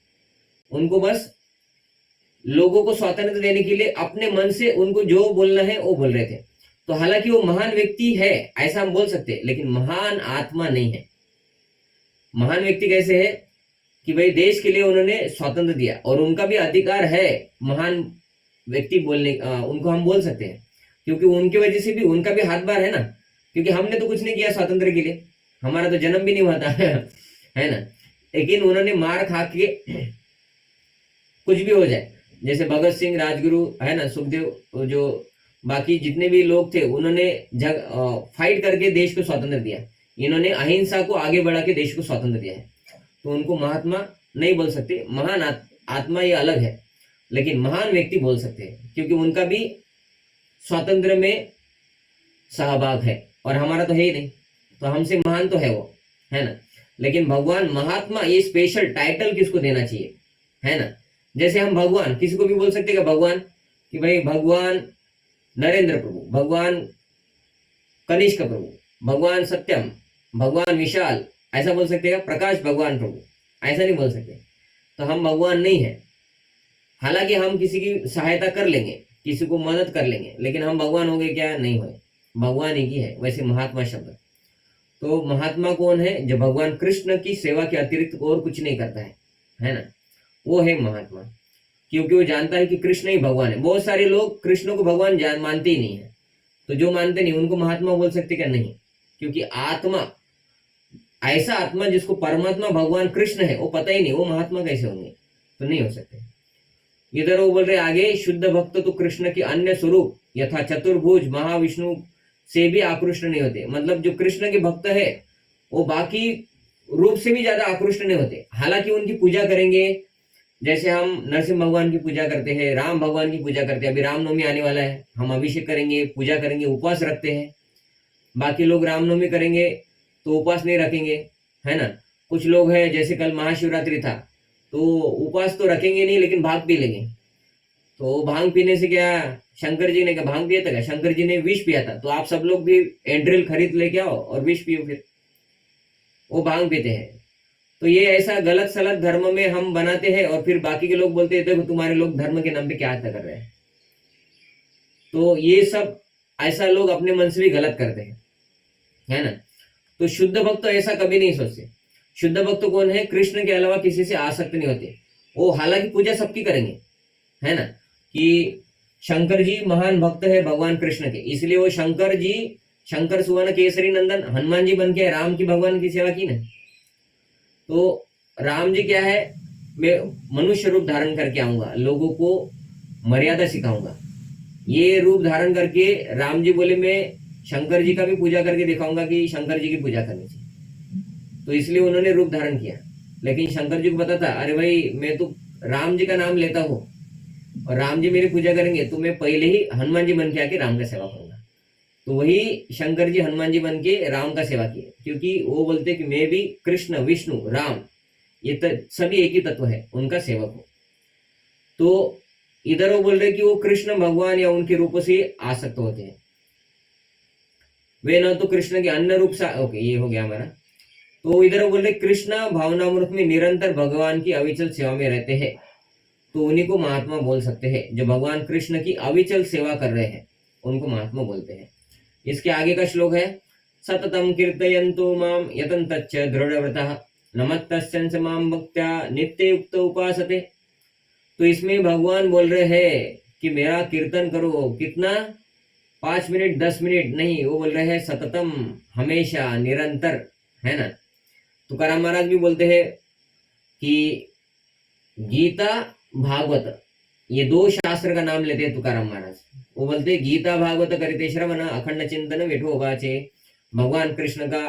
उनको बस लोगों को स्वातंत्र देने के लिए अपने मन से उनको जो बोलना है वो बोल रहे थे। तो हालांकि वो महान व्यक्ति है ऐसा हम बोल सकते हैं, लेकिन महान आत्मा नहीं है। महान व्यक्ति कैसे है कि भाई देश के लिए उन्होंने स्वातंत्र दिया, और उनका भी अधिकार है महान व्यक्ति बोलने, उनको हम बोल सकते हैं, क्योंकि उनकी वजह से भी उनका भी हाथ बार है ना। क्योंकि हमने तो कुछ नहीं किया स्वातंत्र के लिए, हमारा तो जन्म भी नहीं हुआ था है ना। लेकिन उन्होंने मार खा के कुछ भी हो जाए, जैसे भगत सिंह, राजगुरु, है ना, सुखदेव, जो बाकी जितने भी लोग थे, उन्होंने फाइट करके देश को स्वातंत्र दिया। इन्होंने अहिंसा को आगे बढ़ा के देश को स्वातंत्र दिया है। तो उनको महात्मा नहीं बोल सकते, महान आत्मा ये अलग है, लेकिन महान व्यक्ति बोल सकते हैं, क्योंकि उनका भी स्वातंत्र में सहभाग है, और हमारा तो है ही नहीं, तो हमसे महान तो है वो, है ना। लेकिन भगवान महात्मा ये स्पेशल टाइटल किसको देना चाहिए, है ना। जैसे हम भगवान किसी को भी बोल सकते हैं भगवान, कि भाई भगवान नरेंद्र प्रभु, भगवान कनिष्क प्रभु, भगवान सत्यम, भगवान विशाल, ऐसा बोल सकते हैं, प्रकाश भगवान प्रभु, ऐसा नहीं बोल सकते। तो हम भगवान नहीं है। हालांकि हम किसी की सहायता कर लेंगे, किसी को मदद कर लेंगे, लेकिन हम भगवान हो गए क्या, नहीं हुए। भगवान एक ही है। वैसे महात्मा शब्द, तो महात्मा कौन है, जो भगवान कृष्ण की सेवा के अतिरिक्त और कुछ नहीं करता है ना, वो है महात्मा। क्योंकि वो जानता है कि कृष्ण ही भगवान है। बहुत सारे लोग कृष्ण को भगवान मानते ही नहीं है, तो जो मानते नहीं उनको महात्मा बोल सकते क्या, नहीं। क्योंकि आत्मा, ऐसा आत्मा जिसको परमात्मा भगवान कृष्ण है वो पता ही नहीं, वो महात्मा कैसे होंगे, तो नहीं हो सकते। इधर वो बोल रहे आगे, शुद्ध भक्त तो कृष्ण के अन्य स्वरूप यथा चतुर्भुज महाविष्णु से भी आकृष्ट नहीं होते। मतलब जो कृष्ण के भक्त है वो बाकी रूप से भी ज्यादा आकृष्ट नहीं होते। हालांकि उनकी पूजा करेंगे, जैसे हम नरसिंह भगवान की पूजा करते हैं, राम भगवान की पूजा करते हैं। अभी रामनवमी आने वाला है, हम अभिषेक करेंगे, पूजा करेंगे, उपवास रखते हैं। बाकी लोग रामनवमी करेंगे तो उपवास नहीं रखेंगे, है ना। कुछ लोग हैं, जैसे कल महाशिवरात्रि था, तो उपवास तो रखेंगे नहीं, लेकिन भांग पी लेंगे। तो भांग पीने से क्या, शंकर जी ने क्या भांग पिया था क्या, शंकर जी ने विष पिया था। तो आप सब लोग भी एंड्रिल खरीद लेके आओ और विष पियो, फिर वो भांग पीते हैं। तो ये ऐसा गलत सलत धर्म में हम बनाते हैं और फिर बाकी के लोग बोलते हैं देखो तुम्हारे लोग धर्म के नाम पे क्या कर रहे हैं। तो ये सब ऐसा लोग अपने मन से भी गलत करते हैं, है ना। तो शुद्ध भक्त तो ऐसा कभी नहीं सोचते। शुद्ध भक्त तो कौन है? कृष्ण के अलावा किसी से आसक्त नहीं होते। वो हालांकि पूजा सबकी करेंगे, है ना, कि शंकर जी महान भक्त है भगवान कृष्ण के, इसलिए वो शंकर जी, शंकर सुवन केसरी नंदन हनुमान जी बन के राम की भगवान की सेवा की ना। तो राम जी क्या है, मैं मनुष्य रूप धारण करके आऊंगा, लोगों को मर्यादा सिखाऊंगा। ये रूप धारण करके राम जी बोले मैं शंकर जी का भी पूजा करके दिखाऊंगा कि शंकर जी की पूजा करनी चाहिए। तो इसलिए उन्होंने रूप धारण किया। लेकिन शंकर जी को पता था, अरे भाई मैं तो राम जी का नाम लेता हूँ और राम जी मेरी पूजा करेंगे तो मैं पहले ही हनुमान जी बन के आके राम का सेवा करूंगा। तो वही शंकर जी हनुमान जी बन के राम का सेवा किए, क्योंकि वो बोलते कि मैं भी कृष्ण विष्णु राम ये सभी एक ही तत्व है, उनका सेवक हूं। तो इधर वो बोल रहे कि वो कृष्ण भगवान या उनके रूपों से आसक्त होते हैं, वे न तो कृष्ण के अन्य रूप से। ओके, ये हो गया हमारा। तो इधर वो बोल रहे कृष्ण भावनामृत में निरंतर भगवान की अविचल सेवा में रहते हैं, तो उन्हीं को महात्मा बोल सकते हैं। जो भगवान कृष्ण की अविचल सेवा कर रहे हैं उनको महात्मा बोलते हैं। इसके आगे का श्लोक है, सततम कीर्तयन्तु माम यतन्तच्च दृढ़व्रतः नमस्तस्यंस माम भक्त्या नित्य युक्त उपासते। तो इसमें भगवान बोल रहे हैं कि मेरा कीर्तन करो, कितना? 5 मिनट 10 मिनट नहीं, वो बोल रहे हैं सततम, हमेशा निरंतर, है ना। तुकाराम महाराज भी बोलते हैं कि गीता भागवत ये 2 शास्त्र का नाम लेते हैं तुकाराम महाराज। वो बोलते हैं गीता भागवत करिते श्रवण अखंड चिंतन विठोबा चे। भगवान कृष्ण का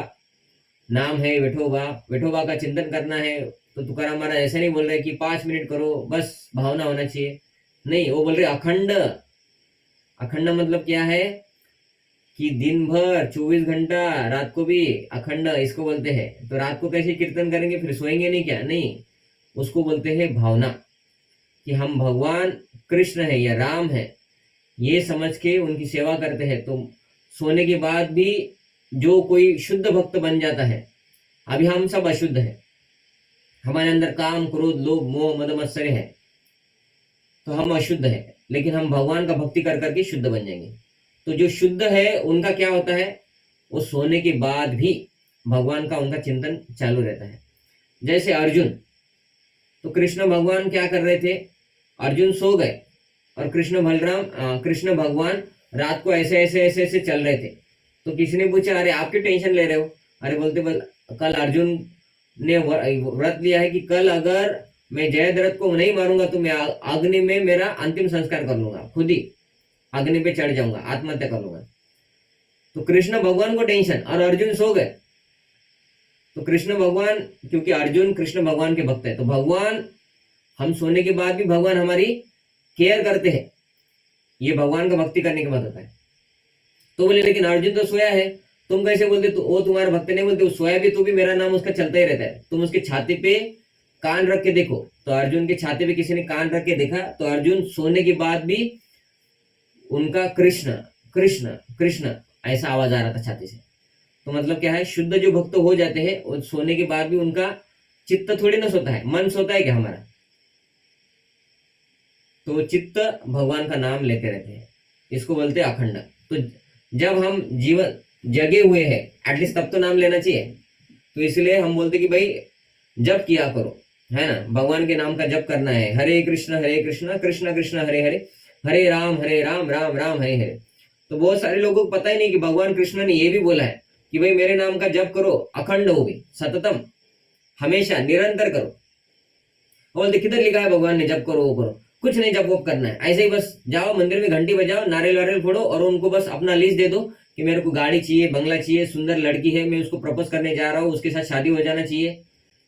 नाम है विठोबा, विठोबा का चिंतन करना है। तो तुकाराम महाराज ऐसा नहीं बोल रहे कि 5 मिनट करो बस, भावना होना चाहिए, नहीं। वो बोल रहे अखंड। अखंड मतलब क्या है कि दिन भर 24 घंटा, रात को भी अखंड, इसको बोलते हैं। तो रात को कैसे कीर्तन करेंगे, फिर सोएंगे नहीं क्या? नहीं, उसको बोलते हैं भावना, कि हम भगवान कृष्ण है या राम है ये समझ के उनकी सेवा करते हैं। तो सोने के बाद भी जो कोई शुद्ध भक्त बन जाता है, अभी हम सब अशुद्ध है, हमारे अंदर काम क्रोध लोभ मोह मद मत्सर्य है, तो हम अशुद्ध है, लेकिन हम भगवान का भक्ति कर करके शुद्ध बन जाएंगे। तो जो शुद्ध है उनका क्या होता है, वो सोने के बाद भी भगवान का उनका चिंतन चालू रहता है। जैसे अर्जुन, तो कृष्ण भगवान क्या कर रहे थे, अर्जुन सो गए और कृष्ण भगवान रात को ऐसे ऐसे ऐसे ऐसे चल रहे थे। तो किसी ने पूछा अरे आप क्यों टेंशन ले रहे हो? अरे बोलते कल अर्जुन ने व्रत लिया है कि कल अगर मैं जयद्रथ को नहीं मारूंगा तो मैं अग्नि में मेरा अंतिम संस्कार कर लूंगा, खुद ही अग्नि पे चढ़ जाऊंगा, आत्महत्या कर लूंगा। तो कृष्ण भगवान को टेंशन और अर्जुन सो गए। तो कृष्ण भगवान, क्योंकि अर्जुन कृष्ण भगवान के भक्त है, तो भगवान, हम सोने के बाद भी भगवान हमारी केयर करते हैं, ये भगवान का भक्ति करने के बाद होता है। तो बोले लेकिन अर्जुन तो सोया है, तुम कैसे बोलते? तो वो तुम्हारे भक्त नहीं बोलते, वो सोया भी तो भी मेरा नाम उसका चलता ही रहता है। तुम उसके छाती पे कान रख के देखो, तो अर्जुन के छाती पे किसी ने कान रख के देखा तो अर्जुन सोने के बाद भी उनका कृष्ण कृष्ण कृष्ण ऐसा आवाज आ रहा था छाती से। तो मतलब क्या है, शुद्ध जो भक्त हो जाते हैं वो सोने के बाद भी उनका चित्त थोड़ी ना सोता है, मन सोता है क्या हमारा? तो चित्त भगवान का नाम लेते रहते हैं, इसको बोलते हैं अखंड। तो जब हम जीवन जगे हुए हैं एटलीस्ट तब तो नाम लेना चाहिए। तो इसलिए हम बोलते कि भाई जप किया करो, है ना, भगवान के नाम का जप करना है। हरे कृष्ण कृष्ण कृष्ण हरे हरे, हरे राम राम राम हरे हरे। तो बहुत सारे लोगों को पता ही नहीं कि भगवान कृष्ण ने ये भी बोला है कि भाई मेरे नाम का जप करो, अखंड हो गई, सततम, हमेशा निरंतर करो। बोलते किधर लिखा है भगवान ने जप करो वो करो? कुछ नहीं जप वप करना है, ऐसे ही बस जाओ मंदिर में घंटी बजाओ, नारियल वारियल फोड़ो और उनको बस अपना लिस्ट दे दो कि मेरे को गाड़ी चाहिए, बंगला चाहिए, सुंदर लड़की है, मैं उसको प्रपोज करने जा रहा हूँ, उसके साथ शादी हो जाना चाहिए,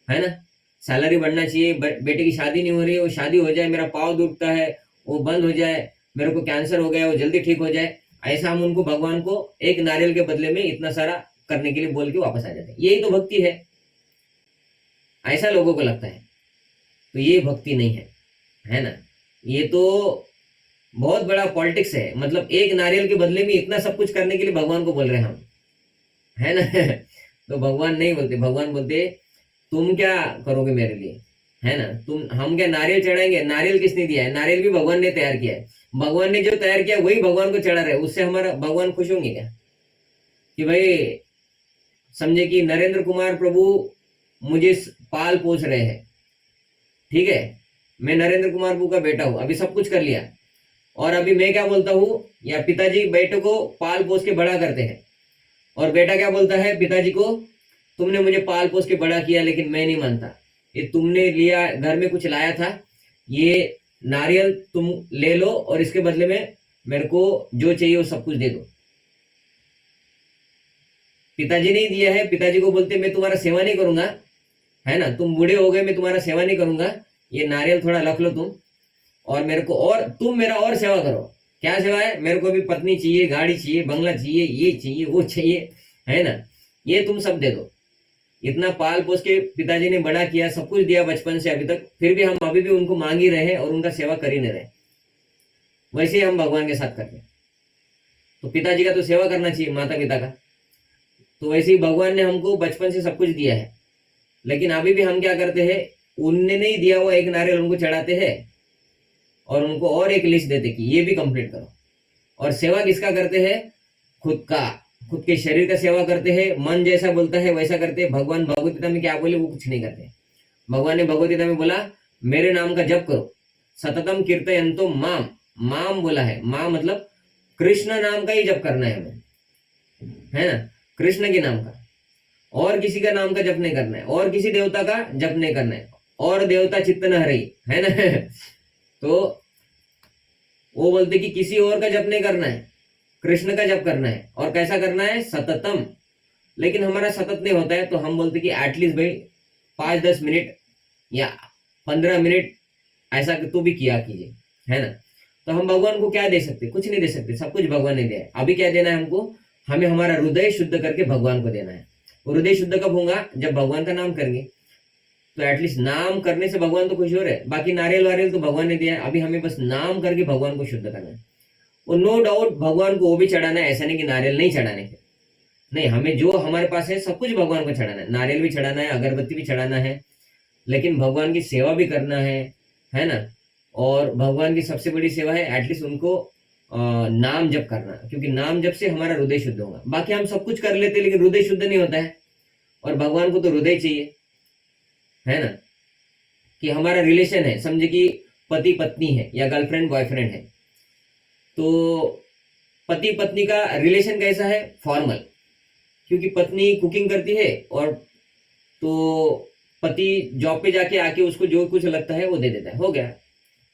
है ना, सैलरी बढ़ना चाहिए, बेटे की शादी नहीं हो रही है वो शादी हो जाए, मेरा पाँव दुखता है वो बंद हो जाए, मेरे को कैंसर हो गया वो जल्दी ठीक हो जाए। ऐसा हम उनको भगवान को एक नारियल के बदले में इतना सारा करने के लिए बोल के वापस आ जाते हैं। यही तो भक्ति है, ऐसा लोगों को लगता है। तो ये भक्ति नहीं है ना, ये तो बहुत बड़ा पॉलिटिक्स है। मतलब एक नारियल के बदले में इतना सब कुछ करने के लिए भगवान को बोल रहे हैं हम, है ना। तो भगवान नहीं बोलते, भगवान बोलते तुम क्या करोगे मेरे लिए, है ना? हम क्या नारियल चढ़ाएंगे? नारियल किसने दिया है? नारियल भी भगवान ने तैयार किया है। भगवान ने जो तैयार किया वही भगवान को चढ़ा रहे, उससे हमारा भगवान खुश होंगे क्या? कि भाई समझे कि नरेंद्र कुमार प्रभु मुझे पाल पोस रहे हैं, ठीक है, मैं नरेंद्र कुमार प्रभु का बेटा हूं, अभी सब कुछ कर लिया, और अभी मैं क्या बोलता हूं, या पिताजी बेटे को पाल पोस के बड़ा करते हैं, और बेटा क्या बोलता है पिताजी को, तुमने मुझे पाल पोस के बड़ा किया लेकिन मैं नहीं मानता, ये तुमने लिया, घर में कुछ लाया था, ये नारियल तुम ले लो और इसके बदले में मेरे को जो चाहिए वो सब कुछ दे दो। पिताजी नहीं दिया है, पिताजी को बोलते मैं तुम्हारा सेवा नहीं करूंगा, है ना, तुम बूढ़े हो गए, मैं तुम्हारा सेवा नहीं करूंगा, ये नारियल थोड़ा रख लो तुम, और मेरे को, और तुम मेरा और सेवा करो। क्या सेवा है? मेरे को भी पत्नी चाहिए, गाड़ी चाहिए, बंगला चाहिए, ये चाहिए, वो चाहिए, है ना, ये तुम सब दे दो। इतना पाल पोस के पिताजी ने बड़ा किया, सब कुछ दिया बचपन से अभी तक, फिर भी हम अभी भी उनको मांग ही रहे हैं और उनका सेवा कर ही नहीं रहे। वैसे ही हम भगवान के साथ करते हैं। तो पिताजी का तो सेवा करना चाहिए, माता पिता का। तो वैसे ही भगवान ने हमको बचपन से सब कुछ दिया है, लेकिन अभी भी हम क्या करते हैं, उनने नहीं दिया हुआ एक नारियल उनको चढ़ाते हैं और उनको और एक लिस्ट देते कि ये भी कंप्लीट करो। और सेवा किसका करते हैं? खुद का, खुद के शरीर का सेवा करते हैं, मन जैसा बोलता है वैसा करते हैं। भगवान भगवत गीता में क्या बोले वो कुछ नहीं करते। भगवान ने भगवत गीता में बोला मेरे नाम का जप करो, सततम कीर्तयन्तो माम, माम बोला है, माम मतलब कृष्ण नाम का ही जप करना है हमें, है ना, कृष्ण के नाम का, और किसी का नाम का जप नहीं करना है, और किसी देवता का जप नहीं करना है, और देवता चित्त न हरई, है ना तो वो बोलते कि किसी और का जप नहीं करना है, कृष्ण का जप करना है। और कैसा करना है? सततम। लेकिन हमारा सतत नहीं होता है, तो हम बोलते कि एटलीस्ट भाई 5-10 मिनट या 15 मिनट ऐसा तो भी किया कीजिए, है ना। तो हम भगवान को क्या दे सकते? कुछ नहीं दे सकते, सब कुछ भगवान ने दिया है। अभी क्या देना है हमको? हमें हमारा हृदय शुद्ध करके भगवान को देना है। हृदय शुद्ध कब होगा? जब भगवान का नाम करेंगे। तो एटलीस्ट नाम करने से भगवान तो खुश हो रहे हैं। बाकी नारियल वारियल तो भगवान ने दिया है, अभी हमें बस नाम करके भगवान को शुद्ध करना है। और नो डाउट भगवान को वो भी चढ़ाना है, ऐसा नहीं कि नारियल नहीं चढ़ाने के, नहीं, हमें जो हमारे पास है सब कुछ भगवान को चढ़ाना है। नारियल भी चढ़ाना है, अगरबत्ती भी चढ़ाना है, लेकिन भगवान की सेवा भी करना है ना। और भगवान की सबसे बड़ी सेवा है एटलीस्ट उनको नाम जप करना, क्योंकि नाम जप से हमारा हृदय शुद्ध होगा। बाकी हम सब कुछ कर लेते हैं लेकिन हृदय शुद्ध नहीं होता है, और भगवान को तो हृदय चाहिए, है ना। कि हमारा रिलेशन है, समझे कि पति पत्नी है या गर्लफ्रेंड बॉयफ्रेंड है, तो पति पत्नी का रिलेशन कैसा है? फॉर्मल, क्योंकि पत्नी कुकिंग करती है और तो पति जॉब पे जाके आके उसको जो कुछ लगता है वो दे देता है, हो गया।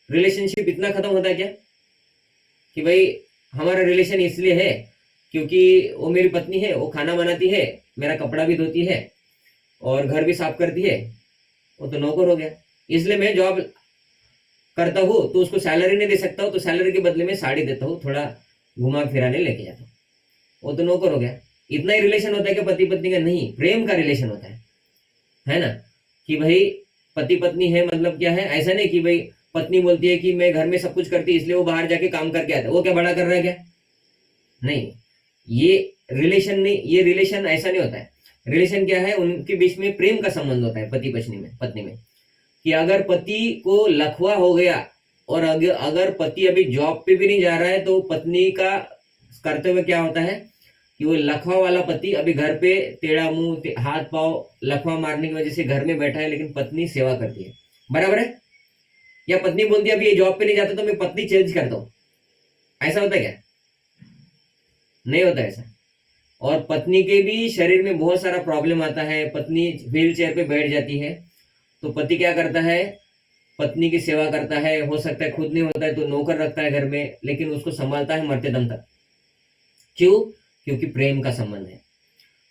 रिलेशनशिप इतना खत्म होता है क्या? कि भाई हमारा रिलेशन इसलिए है क्योंकि वो मेरी पत्नी है, वो खाना बनाती है, मेरा कपड़ा भी धोती है और घर भी साफ करती है, वो तो नौकर हो गया। इसलिए मैं जॉब करता हूँ तो उसको सैलरी नहीं दे सकता हूँ, तो सैलरी के बदले में साड़ी देता हूँ, थोड़ा घुमा फिराने लेके जाता हूँ, वो तो नौकर हो गया। इतना ही रिलेशन होता है कि पति पत्नी का? नहीं, प्रेम का रिलेशन होता है ना। कि भाई पति पत्नी है मतलब क्या है? ऐसा नहीं कि भाई पत्नी बोलती है कि मैं घर में सब कुछ करती इसलिए वो बाहर जाके काम करके आता है, वो क्या बड़ा कर रहा है क्या? नहीं, ये रिलेशन नहीं, ये रिलेशन ऐसा नहीं होता है। रिलेशन क्या है? उनके बीच में प्रेम का संबंध होता है पति पत्नी में। कि अगर पति को लकवा हो गया और अगर पति अभी जॉब पे भी नहीं जा रहा है, तो पत्नी का कर्तव्य क्या होता है कि वो लकवा वाला पति अभी घर पे टेढ़ा मुंह हाथ पांव लकवा मारने की वजह से घर में बैठा है, लेकिन पत्नी सेवा करती है, बराबर है। या पत्नी बोलती है अभी ये जॉब पे नहीं जाता तो मैं पत्नी चेंज करता हूं, ऐसा होता है क्या? नहीं होता ऐसा। और पत्नी के भी शरीर में बहुत सारा प्रॉब्लम आता है, पत्नी व्हील चेयर पे बैठ जाती है, तो पति क्या करता है? पत्नी की सेवा करता है, हो सकता है खुद नहीं होता है तो नौकर रखता है घर में, लेकिन उसको संभालता है मरते दम तक। क्यों? क्योंकि प्रेम का संबंध है।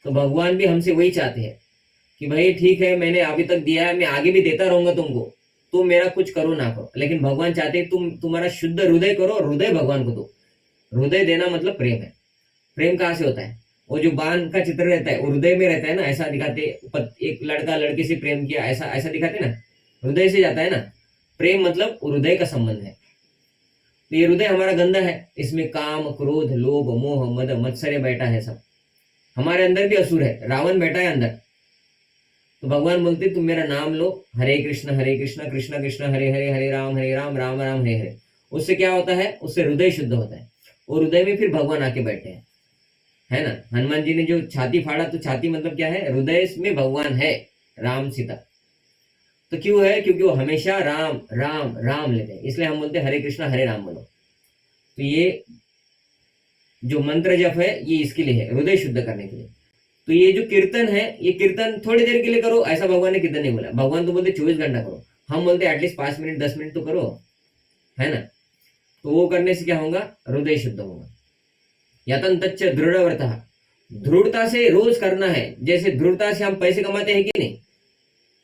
तो भगवान भी हमसे वही चाहते हैं कि भाई ठीक है मैंने अभी तक दिया है, मैं आगे भी देता रहूंगा तुमको, तुम मेरा कुछ करो ना करो, लेकिन भगवान चाहते हैं तुम्हारा शुद्ध हृदय करो और हृदय भगवान को दो। हृदय देना मतलब प्रेम है। प्रेम कहाँ से होता है? वो जो बाण का चित्र रहता है वो हृदय में रहता है ना, ऐसा दिखाते, एक लड़का लड़की से प्रेम किया ऐसा ऐसा दिखाते ना, हृदय से जाता है ना। प्रेम मतलब हृदय का संबंध है। तो ये हृदय हमारा गंदा है, इसमें काम क्रोध लोभ मोह मद मत्सर्य बैठा है सब। हमारे अंदर भी असुर है, रावण बैठा है अंदर। तो भगवान बोलते तुम मेरा नाम लो, हरे कृष्ण कृष्ण कृष्ण हरे हरे, हरे राम राम राम हरे हरे। उससे क्या होता है, उससे हृदय शुद्ध होता है, और हृदय में फिर भगवान आके बैठे हैं, है ना। हनुमान जी ने जो छाती फाड़ा, तो छाती मतलब क्या है, हृदय में भगवान है, राम सीता। तो क्यों है, क्योंकि वो हमेशा राम राम राम लेते हैं, इसलिए हम बोलते हैं हरे कृष्णा हरे राम बोलो। तो ये जो मंत्र जप है ये इसके लिए है, हृदय शुद्ध करने के लिए। तो ये जो कीर्तन है, ये कीर्तन थोड़ी देर के लिए करो, ऐसा भगवान ने कीर्तन नहीं बोला। भगवान तो बोलते 24 घंटा करो, हम बोलते एटलीस्ट 5 मिनट 10 मिनट तो करो, है ना। तो वो करने से क्या होगा, हृदय शुद्ध होगा। यतंतच्च दृढ़व्रत, दृढ़ता से रोज करना है। जैसे दृढ़ता से हम पैसे कमाते हैं कि नहीं,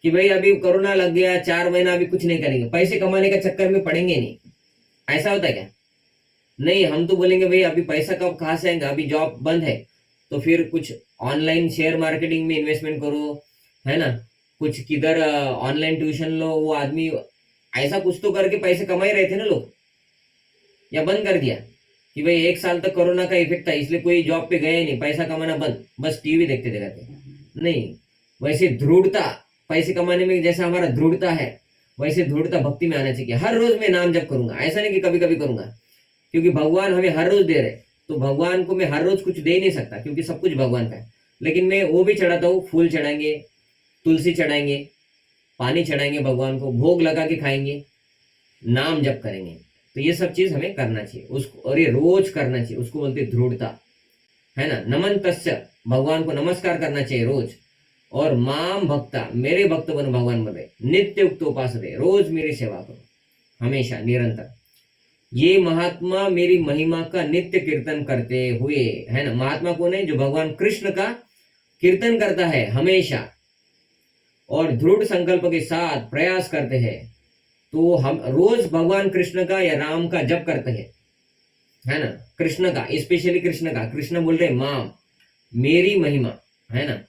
कि भाई अभी कोरोना लग गया 4 महीना अभी कुछ नहीं करेंगे, पैसे कमाने का चक्कर में पड़ेंगे नहीं, ऐसा होता है क्या? नहीं, हम तो बोलेंगे भाई अभी पैसा कब कहाँ से आएगा, अभी जॉब बंद है, तो फिर कुछ ऑनलाइन शेयर मार्केटिंग में इन्वेस्टमेंट करो, है ना, कुछ किधर ऑनलाइन ट्यूशन लो। वो आदमी ऐसा कुछ तो करके पैसे कमा ही रहे थे ना लोग, या बंद कर दिया कि भाई 1 साल तक कोरोना का इफेक्ट था इसलिए कोई जॉब पे गया ही नहीं, पैसा कमाना बंद, बस टीवी देखते रहते। नहीं, वैसे दृढ़ता पैसे कमाने में जैसा हमारा दृढ़ता है, वैसे दृढ़ता भक्ति में आना चाहिए। हर रोज मैं नाम जप करूंगा, ऐसा नहीं कि कभी कभी करूंगा, क्योंकि भगवान हमें हर रोज दे रहे। तो भगवान को मैं हर रोज कुछ दे ही नहीं सकता, क्योंकि सब कुछ भगवान का है। लेकिन मैं वो भी चढ़ाता हूँ, फूल चढ़ाएंगे, तुलसी चढ़ाएंगे, पानी चढ़ाएंगे, भगवान को भोग लगा के खाएंगे, नाम जप करेंगे। तो ये सब चीज हमें करना चाहिए उसको, और ये रोज करना चाहिए, उसको बोलते दृढ़ता, है ना। नमन तस्य, भगवान को नमस्कार करना चाहिए रोज। और माम भक्ता, मेरे भक्त बनो, भगवान बोले नित्य उक्त उपास, रोज मेरी सेवा करो, हमेशा निरंतर। ये महात्मा मेरी महिमा का नित्य कीर्तन करते हुए, है ना। महात्मा कौन है, जो भगवान कृष्ण का कीर्तन करता है हमेशा, और दृढ़ संकल्प के साथ प्रयास करते हैं। तो हम रोज भगवान कृष्ण का या राम का जप करते हैं, है ना। कृष्ण का, स्पेशली कृष्ण का, कृष्ण बोल रहे माम, मेरी महिमा, है ना,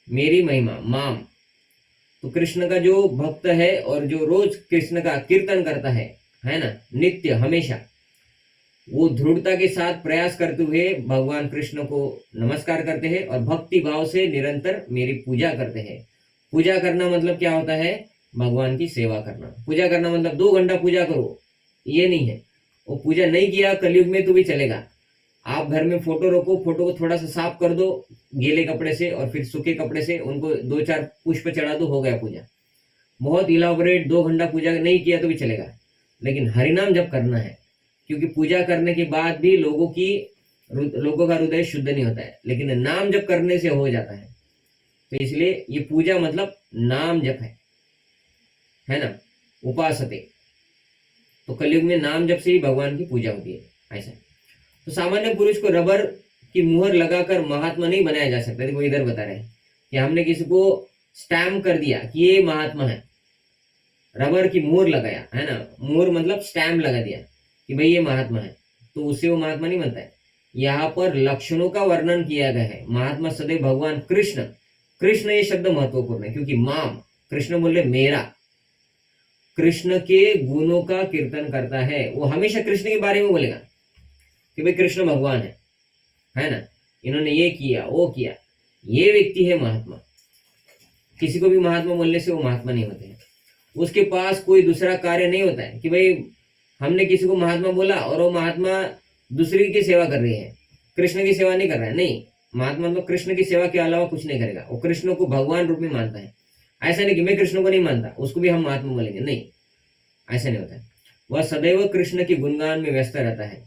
मेरी महिमा माम। तो कृष्ण का जो भक्त है और जो रोज कृष्ण का कीर्तन करता है ना, नित्य हमेशा, वो दृढ़ता के साथ प्रयास करते हुए भगवान कृष्ण को नमस्कार करते हैं, और भक्ति भाव से निरंतर मेरी पूजा करते हैं। पूजा करना मतलब क्या होता है, भगवान की सेवा करना। पूजा करना मतलब 2 घंटा पूजा करो, ये नहीं है। वो पूजा नहीं किया कलयुग में तो भी चलेगा। आप घर में फोटो रखो, फोटो को थोड़ा सा साफ कर दो गीले कपड़े से, और फिर सूखे कपड़े से उनको 2-4 पुष्प चढ़ा दो, हो गया पूजा। बहुत इलाबोरेट 2 घंटा पूजा नहीं किया तो भी चलेगा, लेकिन हरिनाम जब करना है, क्योंकि पूजा करने के बाद भी लोगों का हृदय शुद्ध नहीं होता है, लेकिन नाम जप करने से हो जाता है। तो इसलिए ये पूजा मतलब नाम जप है ना, उपासते। तो कलयुग में नाम जप से ही भगवान की पूजा होती है, ऐसा। तो सामान्य पुरुष को रबर की मुहर लगाकर महात्मा नहीं बनाया जा सकता। देखो इधर बता रहे हैं कि हमने किसी को स्टैम्प कर दिया कि ये महात्मा है, रबर की मुहर लगाया, है ना, मुहर मतलब स्टैम्प लगा दिया कि भाई ये महात्मा है, तो उससे वो महात्मा नहीं बनता है। यहाँ पर लक्षणों का वर्णन किया गया है। महात्मा सदैव भगवान कृष्ण, कृष्ण ये शब्द महत्वपूर्ण है, क्योंकि माम, कृष्ण बोले मेरा, कृष्ण के गुणों का कीर्तन करता है। वो हमेशा कृष्ण के बारे में बोलेगा कि भाई कृष्ण भगवान है ना, इन्होंने ये किया वो किया। ये व्यक्ति है महात्मा। किसी को भी महात्मा बोलने से वो महात्मा नहीं होते हैं। उसके पास कोई दूसरा कार्य नहीं होता है कि भाई हमने किसी को महात्मा बोला और वो महात्मा दूसरी की सेवा कर रही है, कृष्ण की सेवा नहीं कर रहा है। नहीं, महात्मा तो कृष्ण की सेवा के अलावा कुछ नहीं करेगा। वो कृष्ण को भगवान रूप में मानता है। ऐसा नहीं कि मैं कृष्ण को नहीं मानता, उसको भी हम महात्मा बोलेंगे, नहीं, ऐसा नहीं होता है। वह सदैव कृष्ण के गुणगान में व्यस्त रहता है।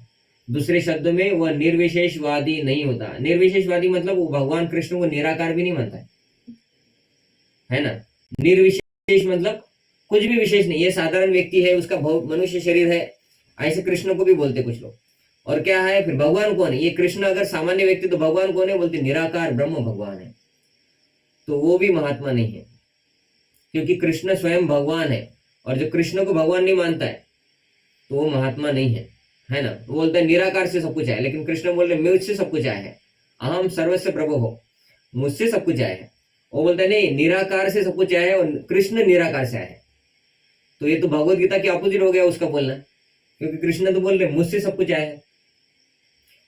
दूसरे शब्दों में वह निर्विशेषवादी नहीं होता। निर्विशेषवादी मतलब वो भगवान कृष्ण को निराकार भी नहीं मानता है ना। निर्विशेष मतलब कुछ भी विशेष नहीं, ये साधारण व्यक्ति है, उसका मनुष्य शरीर है, ऐसे कृष्ण को भी बोलते कुछ लोग। और क्या है फिर, भगवान कौन है? ये कृष्ण अगर सामान्य व्यक्ति तो भगवान कौन है? बोलते निराकार ब्रह्म भगवान है। तो वो भी महात्मा नहीं है, क्योंकि कृष्ण स्वयं भगवान है। और जो कृष्ण को भगवान नहीं मानता है तो वो महात्मा नहीं है ना। वो बोलता है निराकार से सब कुछ आया, लेकिन कृष्ण बोल रहे मुझसे सब कुछ आया है, अहम सर्वस्व प्रभु हो, मुझसे सब कुछ आया है। वो बोलता है नहीं, निराकार से सब कुछ आया है, और कृष्ण निराकार से आया है। तो ये तो भगवत गीता के अपोजिट हो गया उसका बोलना, क्योंकि कृष्ण तो बोल रहे मुझसे सब कुछ आया है,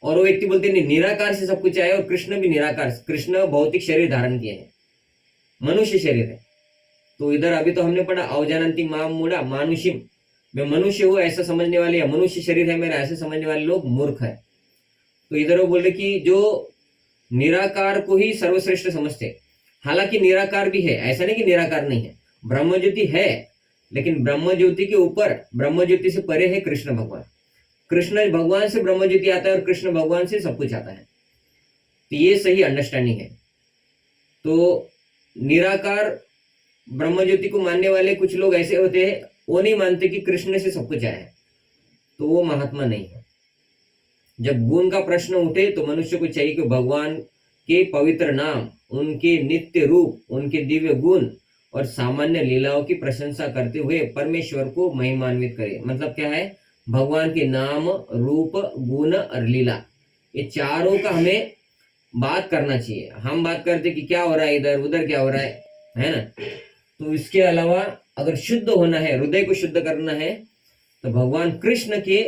और वो व्यक्ति बोलते नहीं निराकार से सब कुछ आया है, और कृष्ण भी निराकार, कृष्ण भौतिक शरीर धारण किए हैं। मनुष्य शरीर है। तो इधर अभी तो हमने पढ़ा अवजानंती माम मूढ़ा मानुषिम, मैं मनुष्य हूं ऐसा समझने वाले, या मनुष्य शरीर है मेरा ऐसे समझने वाले लोग मूर्ख है। तो इधर वो बोल रहे कि जो निराकार को ही सर्वश्रेष्ठ समझते, हालांकि निराकार भी है, ऐसा नहीं कि निराकार नहीं है, ब्रह्म ज्योति है, लेकिन ब्रह्म ज्योति के ऊपर, ब्रह्म ज्योति से परे है कृष्ण भगवान। कृष्ण भगवान से ब्रह्म ज्योति आता है और कृष्ण भगवान से सब कुछ आता है। तो ये सही अंडरस्टैंडिंग है। तो निराकार ब्रह्म ज्योति को मानने वाले कुछ लोग ऐसे होते हैं, वो नहीं मानते कि कृष्ण से सब कुछ आया है, तो वो महात्मा नहीं है। जब गुण का प्रश्न उठे तो मनुष्य को चाहिए कि भगवान के पवित्र नाम, उनके नित्य रूप, उनके दिव्य गुण और सामान्य लीलाओं की प्रशंसा करते हुए परमेश्वर को महिमान्वित करे। मतलब क्या है, भगवान के नाम, रूप, गुण और लीला, ये चारों का हमें बात करना चाहिए। हम बात करते कि क्या हो रहा है इधर उधर, क्या हो रहा है ना। तो इसके अलावा अगर शुद्ध होना है, हृदय को शुद्ध करना है, तो भगवान कृष्ण के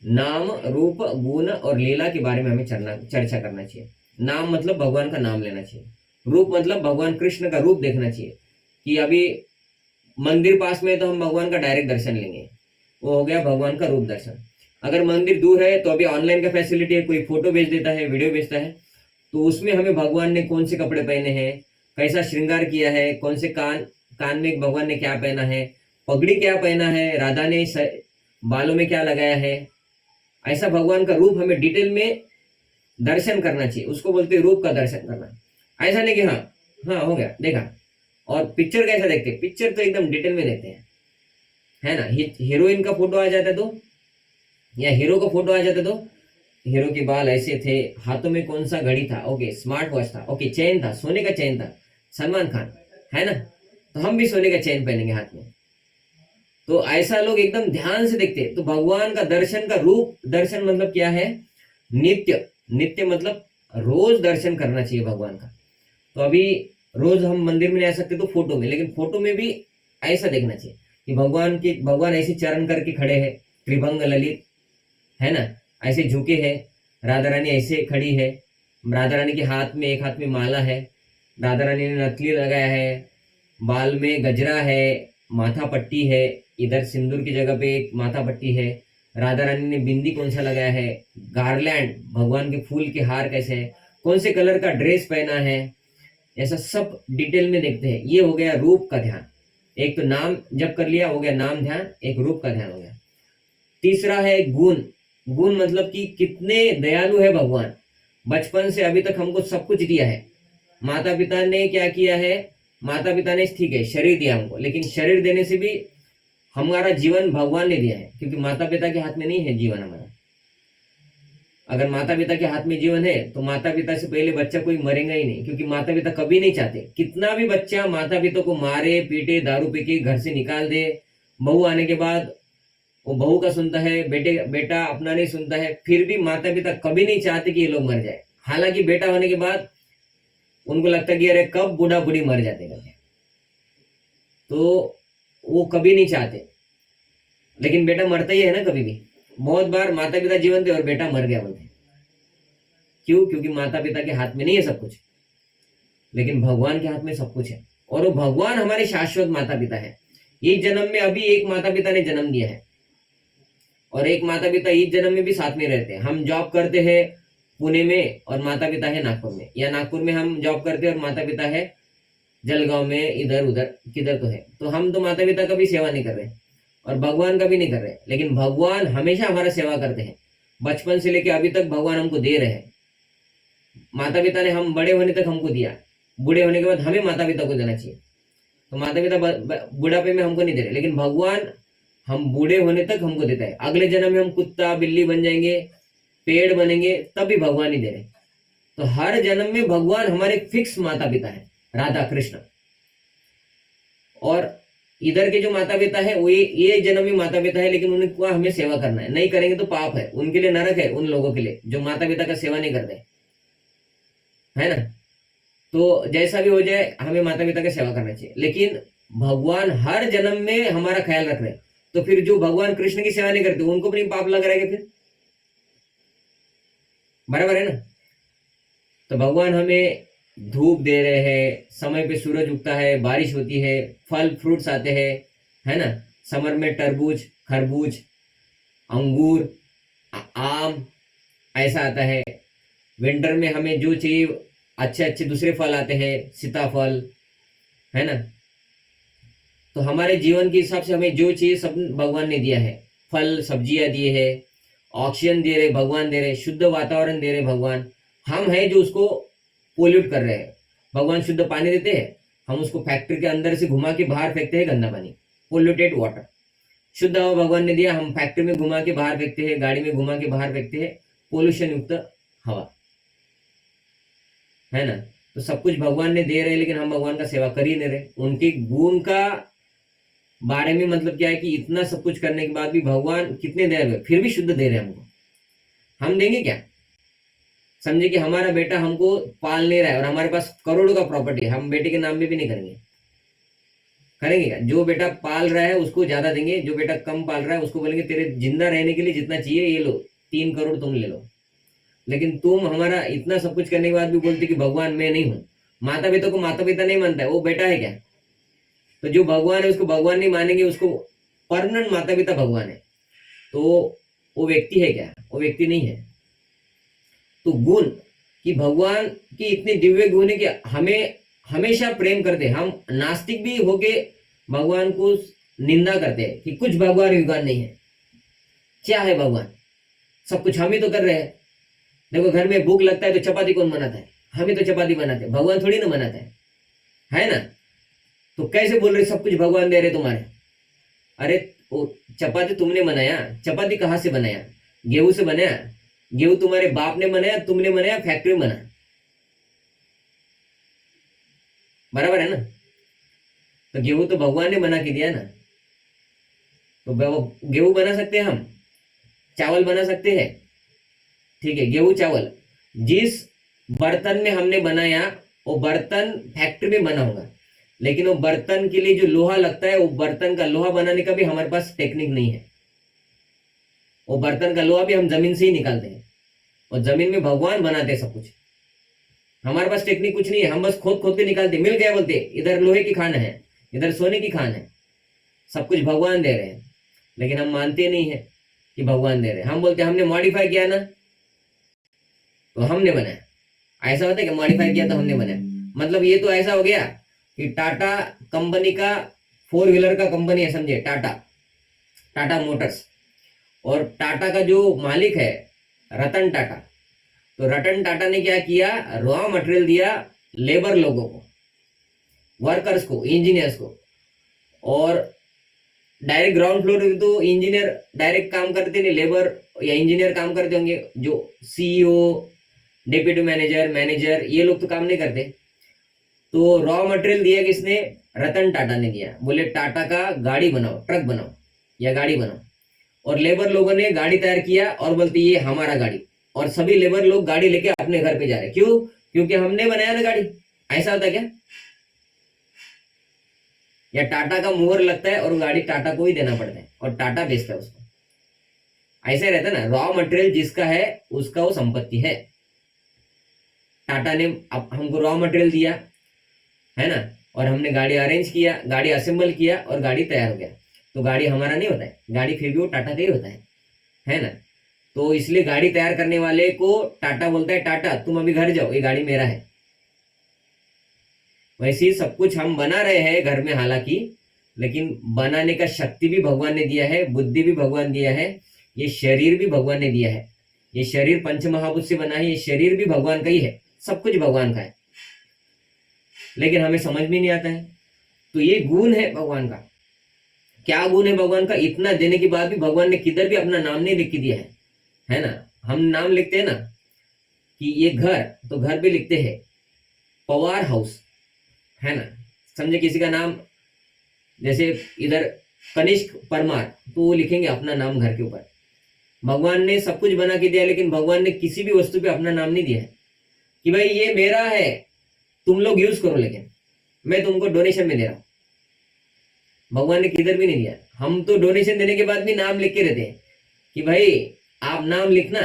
नाम, रूप, गुण और लीला के बारे में हमें चर्चा करना चाहिए। नाम मतलब भगवान का नाम लेना चाहिए, रूप मतलब भगवान कृष्ण का रूप देखना चाहिए, कि अभी मंदिर पास में है तो हम भगवान का डायरेक्ट दर्शन लेंगे, वो हो गया भगवान का रूप दर्शन। अगर मंदिर दूर है तो अभी ऑनलाइन का फैसिलिटी है, कोई फोटो भेज देता है, वीडियो भेजता है, तो उसमें हमें भगवान ने कौन से कपड़े पहने हैं, कैसा श्रृंगार किया है, कौन से कान में भगवान ने क्या पहना है, पगड़ी क्या पहना है, राधा ने बालों में क्या लगाया है, ऐसा भगवान का रूप हमें डिटेल में दर्शन करना चाहिए। उसको बोलते हैं रूप का दर्शन करना। ऐसा नहीं कि हाँ हाँ हो गया देखा। और पिक्चर कैसा देखते हैं, पिक्चर तो एकदम डिटेल में देखते हैं, है ना। हीरोइन का फोटो आ जाता है तो, या हीरो का फोटो आ जाता तो, हीरो के बाल ऐसे थे, हाथों में कौन सा घड़ी था, ओके, स्मार्ट वॉच था, ओके, चेन था, सोने का चेन था, सलमान खान है ना, तो हम भी सोने का चेन पहनेंगे हाथ में। तो ऐसा लोग एकदम ध्यान से देखते हैं। तो भगवान का दर्शन का रूप दर्शन मतलब क्या है, नित्य, नित्य मतलब रोज दर्शन करना चाहिए भगवान का। तो अभी रोज हम मंदिर में नहीं आ सकते तो फोटो में, लेकिन फोटो में भी ऐसा देखना चाहिए कि भगवान ऐसे चरण करके खड़े हैं, त्रिभंग ललित है ना, ऐसे झुके हैं, राधा रानी ऐसे खड़ी है, राधा रानी के हाथ में, एक हाथ में माला है, राधा रानी ने नथली लगाया है, बाल में गजरा है, माथा पट्टी है, इधर सिंदूर की जगह पे एक माथा पट्टी है, राधा रानी ने बिंदी कौन सा लगाया है, गार्लैंड भगवान के फूल के हार कैसे है, कौन से कलर का ड्रेस पहना है, ऐसा सब डिटेल में देखते हैं। ये हो गया रूप का ध्यान। एक तो नाम जब कर लिया, हो गया नाम ध्यान, एक रूप का ध्यान हो गया। तीसरा है गुण। गुण मतलब कि कितने दयालु है भगवान, बचपन से अभी तक हमको सब कुछ दिया है। माता पिता ने क्या किया है, माता पिता ने ठीक है शरीर दिया हमको, लेकिन शरीर देने से भी हमारा जीवन भगवान ने दिया है, क्योंकि माता पिता के हाथ में नहीं है जीवन हमारा। अगर माता पिता के हाथ में जीवन है तो माता पिता से पहले बच्चा कोई मरेगा ही नहीं, क्योंकि माता पिता कभी नहीं चाहते कितना भी बच्चा माता पिता को मारे पीटे, दारू पी के घर से निकाल दे, बहू आने के बाद वो बहू का सुनता है, बेटा अपना नहीं सुनता है, फिर भी माता पिता कभी नहीं चाहते कि ये लोग मर जाए। हालांकि बेटा होने के बाद उनको लगता है कि अरे कब बूढ़ा बूढ़ी मर जाते करके, तो वो कभी नहीं चाहते। लेकिन बेटा मरता ही है ना कभी भी। बहुत बार माता पिता जीवन थे और बेटा मर गया बोलते। क्यों? क्योंकि माता पिता के हाथ में नहीं है सब कुछ, लेकिन भगवान के हाथ में सब कुछ है। और वो भगवान हमारे शाश्वत माता पिता है। इस जन्म में अभी एक माता पिता ने जन्म दिया है और एक माता पिता इस जन्म में भी साथ में रहते हैं। हम जॉब करते हैं पुणे में और माता पिता है नागपुर में, या नागपुर में हम जॉब करते हैं और माता पिता है जलगांव में, इधर उधर किधर तो है। तो हम तो माता पिता का भी सेवा नहीं कर रहे और भगवान का भी नहीं कर रहे, लेकिन भगवान हमेशा हमारा सेवा करते हैं। बचपन से लेकर अभी तक भगवान हमको दे रहे हैं। माता पिता ने हम बड़े होने तक हमको दिया, बूढ़े होने के बाद हमें माता पिता को देना चाहिए। तो माता पिता बुढ़ापे में हमको नहीं दे रहे, लेकिन भगवान हम बूढ़े होने तक हमको देता है। अगले जन्म में हम कुत्ता बिल्ली बन जाएंगे, पेड़ बनेंगे, तब भी भगवान ही दे रहे। तो हर जन्म में भगवान हमारे फिक्स माता पिता है, राधा कृष्ण। और इधर के जो माता पिता है वो ये जन्म में माता पिता है, लेकिन उनको हमें सेवा करना है, नहीं करेंगे तो पाप है, उनके लिए नरक है, उन लोगों के लिए जो माता पिता का सेवा नहीं करते, है ना। तो जैसा भी हो जाए हमें माता पिता की सेवा करना चाहिए, लेकिन भगवान हर जन्म में हमारा ख्याल रख रहे हैं। तो फिर जो भगवान कृष्ण की सेवा नहीं करते उनको भी पाप लग रहेगा फिर, बराबर है ना। तो भगवान हमें धूप दे रहे हैं, समय पे सूरज उगता है, बारिश होती है, फल फ्रूट्स आते हैं, है ना। समर में तरबूज, खरबूज, अंगूर, आम ऐसा आता है। विंटर में हमें जो चाहिए अच्छे अच्छे दूसरे फल आते हैं, सीताफल, है ना। तो हमारे जीवन के हिसाब से हमें जो चाहिए सब भगवान ने दिया है। फल सब्जियां दिए है, ऑक्सीजन दे रहे भगवान दे रहे, शुद्ध वातावरण दे रहे भगवान। हम है जो उसको पोल्यूट कर रहे हैं। भगवान शुद्ध पानी देते हैं, हम उसको फैक्ट्री के अंदर से घुमा के बाहर फेंकते हैं, गंदा पानी, पोल्यूटेड वाटर। शुद्ध हवा भगवान ने दिया, हम फैक्ट्री में घुमा के बाहर फेंकते हैं, गाड़ी में घुमा के बाहर फेंकते हैं, पोल्यूशन युक्त हवा, है ना। तो सब कुछ भगवान ने दे रहे, लेकिन हम भगवान का सेवा कर ही नहीं रहे। उनके गुण का बारे में मतलब क्या है कि इतना सब कुछ करने के बाद भी भगवान कितने दे रहे, फिर भी शुद्ध दे रहे हमको। हम देंगे क्या? समझे कि हमारा बेटा हमको पाल नहीं रहा है और हमारे पास करोड़ों का प्रॉपर्टी है, हम बेटे के नाम में भी नहीं करेंगे? करेंगे क्या? जो बेटा पाल रहा है उसको ज्यादा देंगे, जो बेटा कम पाल रहा है उसको बोलेंगे तेरे जिंदा रहने के लिए जितना चाहिए ये लो, 3 करोड़ तुम ले लो। लेकिन तुम हमारा इतना सब कुछ करने के बाद भी बोलते कि भगवान मैं नहीं हूं। माता पिता को माता पिता नहीं मानता है, वो बेटा है क्या? तो जो भगवान है उसको भगवान नहीं मानेंगे, उसको परमानेंट माता पिता भगवान है, तो वो व्यक्ति है क्या? वो व्यक्ति नहीं है। तो गुण कि भगवान की इतनी दिव्य गुण है कि हमें हमेशा प्रेम करते। हम नास्तिक भी होके भगवान को निंदा करते हैं कि कुछ भगवान युगान नहीं है। क्या है भगवान? सब कुछ हम ही तो कर रहे हैं। देखो घर में भूख लगता है तो चपाती कौन बनाता है? हम ही तो चपाती बनाते हैं, भगवान थोड़ी ना बनाता है ना। तो कैसे बोल रहे सब कुछ भगवान दे रहे तुम्हारे? अरे वो चपाती तुमने बनाया, चपाती कहाँ से बनाया? गेहूं से बनाया? गेहूं तुम्हारे बाप ने बनाया, तुमने बनाया, फैक्ट्री में बना, बराबर है ना। तो गेहूं तो भगवान ने बना के दिया ना। तो गेहूं बना सकते हैं हम, चावल बना सकते हैं, ठीक है। गेहूं चावल जिस बर्तन में हमने बनाया वो बर्तन फैक्ट्री में बना होगा, लेकिन वो बर्तन के लिए जो लोहा लगता है वो बर्तन का लोहा बनाने का भी हमारे पास टेक्निक नहीं है। वो बर्तन का लोहा भी हम जमीन से ही निकालते हैं, और जमीन में भगवान बनाते हैं सब कुछ। हमारे पास टेक्निक कुछ नहीं है, हम बस खोद खोद के निकालते, मिल गया बोलते इधर लोहे की खान है, इधर सोने की खान है, सब कुछ भगवान दे रहे हैं। लेकिन हम मानते नहीं है कि भगवान दे रहे हैं। हम बोलते हमने मॉडिफाई किया ना, तो हमने बनाया। ऐसा होता है कि मॉडिफाई किया तो हमने बनाया, मतलब ये तो ऐसा हो गया कि टाटा कंपनी का 4 व्हीलर का कंपनी है, समझे, टाटा मोटर्स। और टाटा का जो मालिक है रतन टाटा, तो रतन टाटा ने क्या किया, रॉ मटेरियल दिया लेबर लोगों को, वर्कर्स को, इंजीनियर्स को। और डायरेक्ट ग्राउंड फ्लोर पे तो इंजीनियर डायरेक्ट काम करते नहीं, लेबर या इंजीनियर काम करते होंगे, जो सीईओ, डेप्यूटी मैनेजर, मैनेजर, ये लोग तो काम नहीं करते। तो रॉ मटेरियल दिया किसने? रतन टाटा ने दिया। बोले टाटा का गाड़ी बनाओ, ट्रक बनाओ या गाड़ी बनाओ। और लेबर लोगों ने गाड़ी तैयार किया और बोलते ये हमारा गाड़ी, और सभी लेबर लोग गाड़ी लेके अपने घर पे जा रहे। क्यों? क्योंकि हमने बनाया ना गाड़ी। ऐसा होता क्या? या टाटा का मुहर लगता है और गाड़ी टाटा को ही देना पड़ता है और टाटा बेचता है उसको। ऐसे रहता है ना, रॉ मटेरियल जिसका है उसका वो संपत्ति है। टाटा ने हमको रॉ मटेरियल दिया, है ना, और हमने गाड़ी अरेंज किया, गाड़ी असेंबल किया और गाड़ी तैयार हो गया। तो गाड़ी हमारा नहीं होता है, गाड़ी फिर भी वो टाटा का ही होता है ना। तो इसलिए गाड़ी तैयार करने वाले को टाटा बोलता है, टाटा तुम अभी घर जाओ, ये गाड़ी मेरा है। वैसे ही सब कुछ हम बना रहे हैं घर में हालांकि, लेकिन बनाने का शक्ति भी भगवान ने दिया है, बुद्धि भी भगवान दिया है, ये शरीर भी भगवान ने दिया है। ये शरीर पंच महाभूत से बना है, ये शरीर भी भगवान का ही है, सब कुछ भगवान का है, लेकिन हमें समझ में नहीं आता है। तो ये गुण है भगवान का। क्या गुण है भगवान का? इतना देने के बाद भी भगवान ने किधर भी अपना नाम नहीं लिख के दिया है ना। हम नाम लिखते हैं ना कि ये घर, तो घर भी लिखते हैं पवार हाउस, है ना। समझे, किसी का नाम जैसे इधर कनिष्क परमार, तो वो लिखेंगे अपना नाम घर के ऊपर। भगवान ने सब कुछ बना के दिया, लेकिन भगवान ने किसी भी वस्तु पे अपना नाम नहीं दिया है कि भाई ये मेरा है, तुम लोग यूज करो, लेकिन मैं तुमको डोनेशन में दे रहा हूं। भगवान ने किधर भी नहीं दिया। हम तो डोनेशन देने के बाद भी नाम लिख के रहते हैं कि भाई आप नाम लिखना,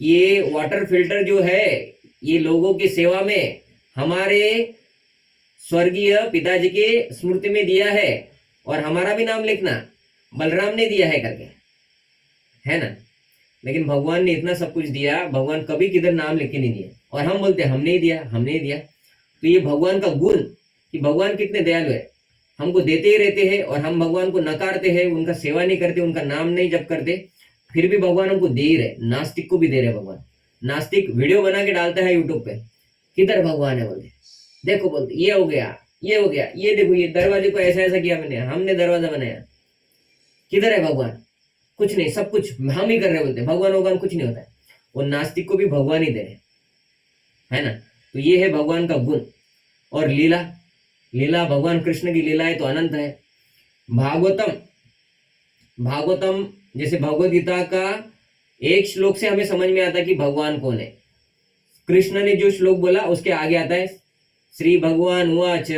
ये वाटर फिल्टर जो है ये लोगों की सेवा में हमारे स्वर्गीय पिताजी के स्मृति में दिया है, और हमारा भी नाम लिखना बलराम ने दिया है करके, है ना। लेकिन भगवान ने इतना सब कुछ दिया, भगवान कभी किधर नाम लिख के नहीं दिया, और हम बोलते हमने ही दिया, हमने ही दिया। तो ये भगवान का गुण कि भगवान कितने दयालु है, हमको देते ही रहते हैं, और हम भगवान को नकारते हैं, उनका सेवा नहीं करते, उनका नाम नहीं जप करते, फिर भी भगवान हमको दे ही रहे। नास्तिक को भी दे रहे भगवान। नास्तिक वीडियो बना के डालता है यूट्यूब पे, किधर भगवान है बोलते, देखो बोलते ये हो गया, ये हो गया, ये देखो ये दरवाजे को ऐसा ऐसा किया मैंने, हमने दरवाजा बनाया, किधर है भगवान, कुछ नहीं, सब कुछ हम ही कर रहे बोलते, भगवान कुछ नहीं होता है। वो नास्तिक को भी भगवान ही दे रहे, है ना। तो ये है भगवान का गुण। और लीला, लीला भगवान कृष्ण की लीला है तो अनंत है। भागवतम जैसे भगवत गीता का एक श्लोक से हमें समझ में आता है कि भगवान कौन है। कृष्ण ने जो श्लोक बोला उसके आगे आता है श्री भगवान उवाच,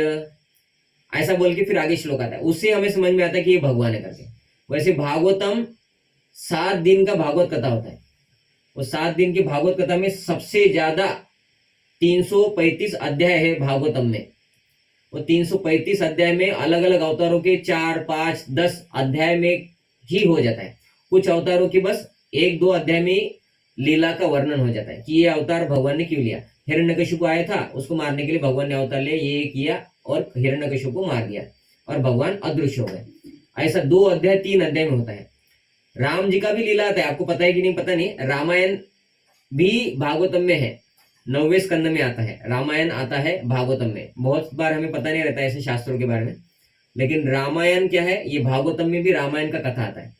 ऐसा बोल के फिर आगे श्लोक आता है, उससे हमें समझ में आता है कि ये भगवान है करके। वैसे भागवतम 7 दिन का भागवत कथा होता है, वो 7 दिन की भागवत कथा में सबसे ज्यादा 335 अध्याय है भागवतम में। वो 335 अध्याय में अलग अलग अवतारों के 4, 5, 10 अध्याय में ही हो जाता है। कुछ अवतारों की बस 1-2 अध्याय में लीला का वर्णन हो जाता है कि ये अवतार भगवान ने क्यों लिया। हिरण्यकशिपु आया था, उसको मारने के लिए भगवान ने अवतार लिया, ये किया और हिरण्यकशिपु को मार दिया और भगवान अदृश्य हो गए। ऐसा 2 अध्याय 3 अध्याय में होता है। राम जी का भी लीला आता है, आपको पता है कि नहीं पता नहीं। रामायण भी भागवतम में है, 9वें स्कंद में आता है। रामायण आता है भागवतम में, बहुत बार हमें पता नहीं रहता ऐसे शास्त्रों के बारे में, लेकिन रामायण क्या है, ये भागवतम में भी रामायण का कथा आता है।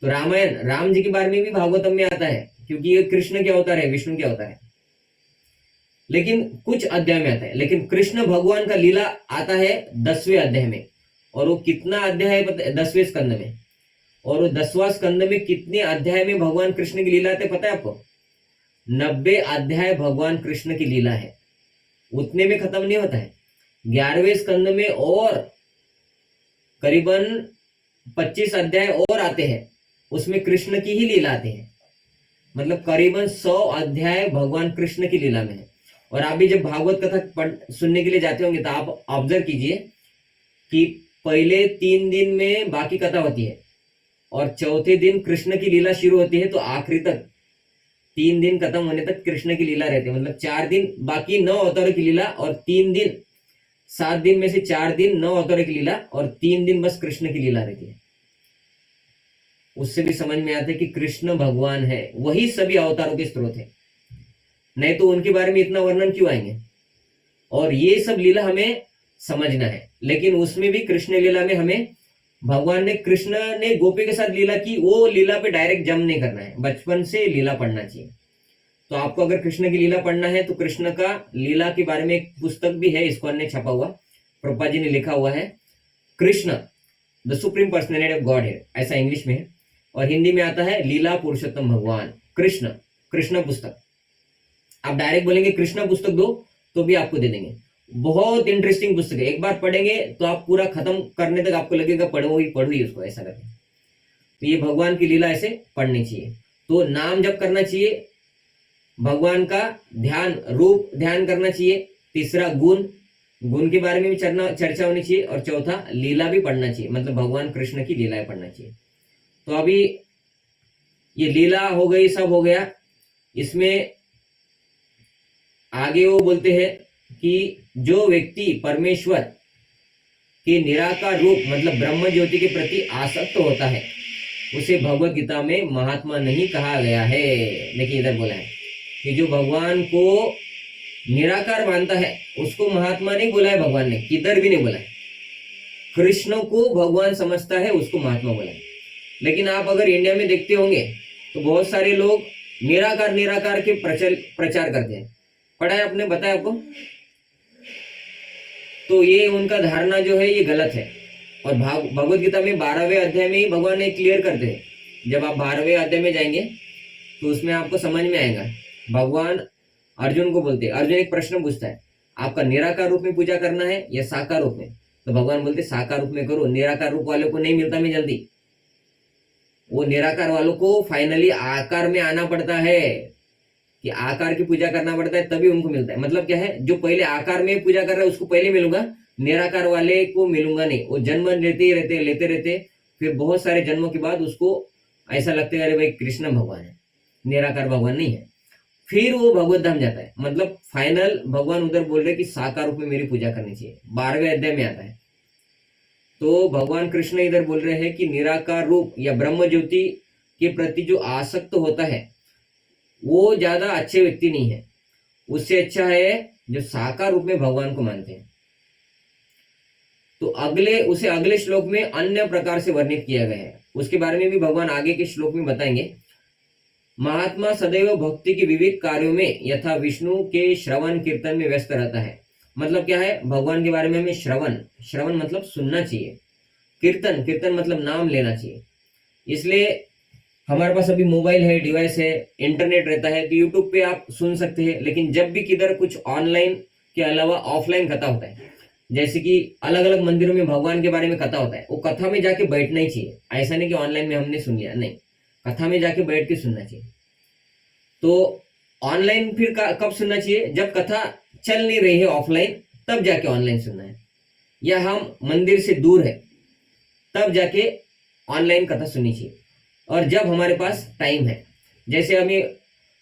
तो रामायण राम जी के बारे में भी भागवतम में आता है, क्योंकि ये कृष्ण के अवतार है, विष्णु के अवतार है, लेकिन कुछ अध्याय में आता है। लेकिन कृष्ण भगवान का लीला आता है 10वें अध्याय में, और वो कितना अध्याय है 10वें स्कंद में, और वो 10वां स्कंद में कितने अध्याय में भगवान कृष्ण की लीला आते पता है आपको? 90 अध्याय भगवान कृष्ण की लीला है, उतने में खत्म नहीं होता है। 11वें स्कंद में और करीबन 25 अध्याय और आते हैं, उसमें कृष्ण की ही लीला आते हैं। मतलब करीबन 100 अध्याय भगवान कृष्ण की लीला में है। और आप भी जब भागवत कथा सुनने के लिए जाते होंगे तो आप ऑब्जर्व कीजिए कि पहले 3 दिन में बाकी कथा होती है, और चौथे दिन कृष्ण की लीला शुरू होती है, तो आखिरी तक 3 दिन खत्म होने तक कृष्ण की लीला रहती है। मतलब 4 दिन बाकी 9 अवतारों की लीला, और 3 दिन, 7 दिन में से 4 दिन 9 अवतारों की लीला, और 3 दिन बस कृष्ण की लीला रहती है। उससे भी समझ में आता है कि कृष्ण भगवान है, वही सभी अवतारों के स्रोत है, नहीं तो उनके बारे में इतना वर्णन क्यों आएंगे। और ये सब लीला हमें समझना है। लेकिन उसमें भी कृष्ण लीला में हमें भगवान ने, कृष्ण ने गोपी के साथ लीला की, वो लीला पे डायरेक्ट जम नहीं करना है, बचपन से लीला पढ़ना चाहिए। तो आपको अगर कृष्ण की लीला पढ़ना है तो कृष्ण का लीला के बारे में एक पुस्तक भी है, इसको ने छपा हुआ, प्रभुपाद जी ने लिखा हुआ है, Krishna the supreme personality of God है, ऐसा इंग्लिश में है, और हिंदी में आता है लीला पुरुषोत्तम भगवान कृष्ण, कृष्ण पुस्तक। आप डायरेक्ट बोलेंगे कृष्ण पुस्तक दो तो भी आपको दे देंगे। बहुत इंटरेस्टिंग पुस्तक है, एक बार पढ़ेंगे तो आप पूरा खत्म करने तक आपको लगेगा पढ़ो ही उसको, ऐसा करके। तो ये भगवान की लीला ऐसे पढ़नी चाहिए। तो नाम जप करना चाहिए, भगवान का ध्यान, रूप ध्यान करना चाहिए। तीसरा गुण, गुण के बारे में भी चर्चा होनी चाहिए। और चौथा लीला भी पढ़ना चाहिए, मतलब भगवान कृष्ण की लीलाएं पढ़ना चाहिए। तो अभी ये लीला हो गई, सब हो गया। इसमें आगे वो बोलते हैं कि जो व्यक्ति परमेश्वर के निराकार रूप मतलब ब्रह्म ज्योति के प्रति आसक्त होता है, उसे भगवत गीता में महात्मा नहीं कहा गया है। देखिए इधर बोला है कि जो भगवान को निराकार मानता है उसको महात्मा नहीं बोला है भगवान ने, किधर भी नहीं बोला है। कृष्ण को भगवान समझता है उसको महात्मा बोला है। लेकिन आप अगर इंडिया में देखते होंगे तो बहुत सारे लोग निराकार के प्रचार करते हैं, पढ़ा है आपने, बताया आपको। तो ये उनका धारणा जो है ये गलत है। और भगवत गीता में 12वें अध्याय में ही भगवान ने क्लियर करते हैं। जब आप 12वें अध्याय में जाएंगे तो उसमें आपको समझ में आएगा। भगवान अर्जुन को बोलते हैं, अर्जुन एक प्रश्न पूछता है, आपका निराकार रूप में पूजा करना है या साकार रूप में? तो भगवान बोलते साकार रूप में करो, निराकार रूप वालों को नहीं मिलता में जल्दी, वो निराकार वालों को फाइनली आकार में आना पड़ता है। कि आकार की पूजा करना पड़ता है तभी उनको मिलता है। मतलब क्या है, जो पहले आकार में पूजा कर रहा है उसको पहले मिलूंगा, निराकार वाले को मिलूंगा नहीं। वो जन्म लेते रहते फिर बहुत सारे जन्मों के बाद उसको ऐसा लगता है अरे भाई कृष्ण भगवान है, निराकार भगवान नहीं है। फिर वो भगवत धाम जाता है। मतलब फाइनल भगवान उधर बोल रहे कि साकार रूप में मेरी पूजा करनी चाहिए, 12वें अध्याय में आता है। तो भगवान कृष्ण इधर बोल रहे हैं कि निराकार रूप या ब्रह्म ज्योति के प्रति जो आसक्त होता है वो ज्यादा अच्छे व्यक्ति नहीं है, उससे अच्छा है जो साकार रूप में भगवान को मानते हैं। तो उसे अगले श्लोक में अन्य प्रकार से वर्णित किया गया है, उसके बारे में भी भगवान आगे के श्लोक में बताएंगे। महात्मा सदैव भक्ति के विविध कार्यों में यथा विष्णु के श्रवण कीर्तन में व्यस्त रहता है। मतलब क्या है, भगवान के बारे में हमें श्रवण मतलब सुनना चाहिए, कीर्तन मतलब नाम लेना चाहिए। इसलिए हमारे पास अभी मोबाइल है, डिवाइस है, इंटरनेट रहता है, तो यूट्यूब पे आप सुन सकते हैं। लेकिन जब भी किधर कुछ ऑनलाइन के अलावा ऑफलाइन कथा होता है, जैसे कि अलग अलग मंदिरों में भगवान के बारे में कथा होता है, वो कथा में जाके बैठना ही चाहिए। ऐसा नहीं कि ऑनलाइन में हमने सुन लिया, नहीं, कथा में जाके बैठ के सुनना चाहिए। तो ऑनलाइन फिर कब सुनना चाहिए, जब कथा चल नहीं रही है ऑफलाइन, तब जाके ऑनलाइन सुनना है। या हम मंदिर से दूर है तब जाके ऑनलाइन कथा सुननी चाहिए। और जब हमारे पास टाइम है, जैसे हमें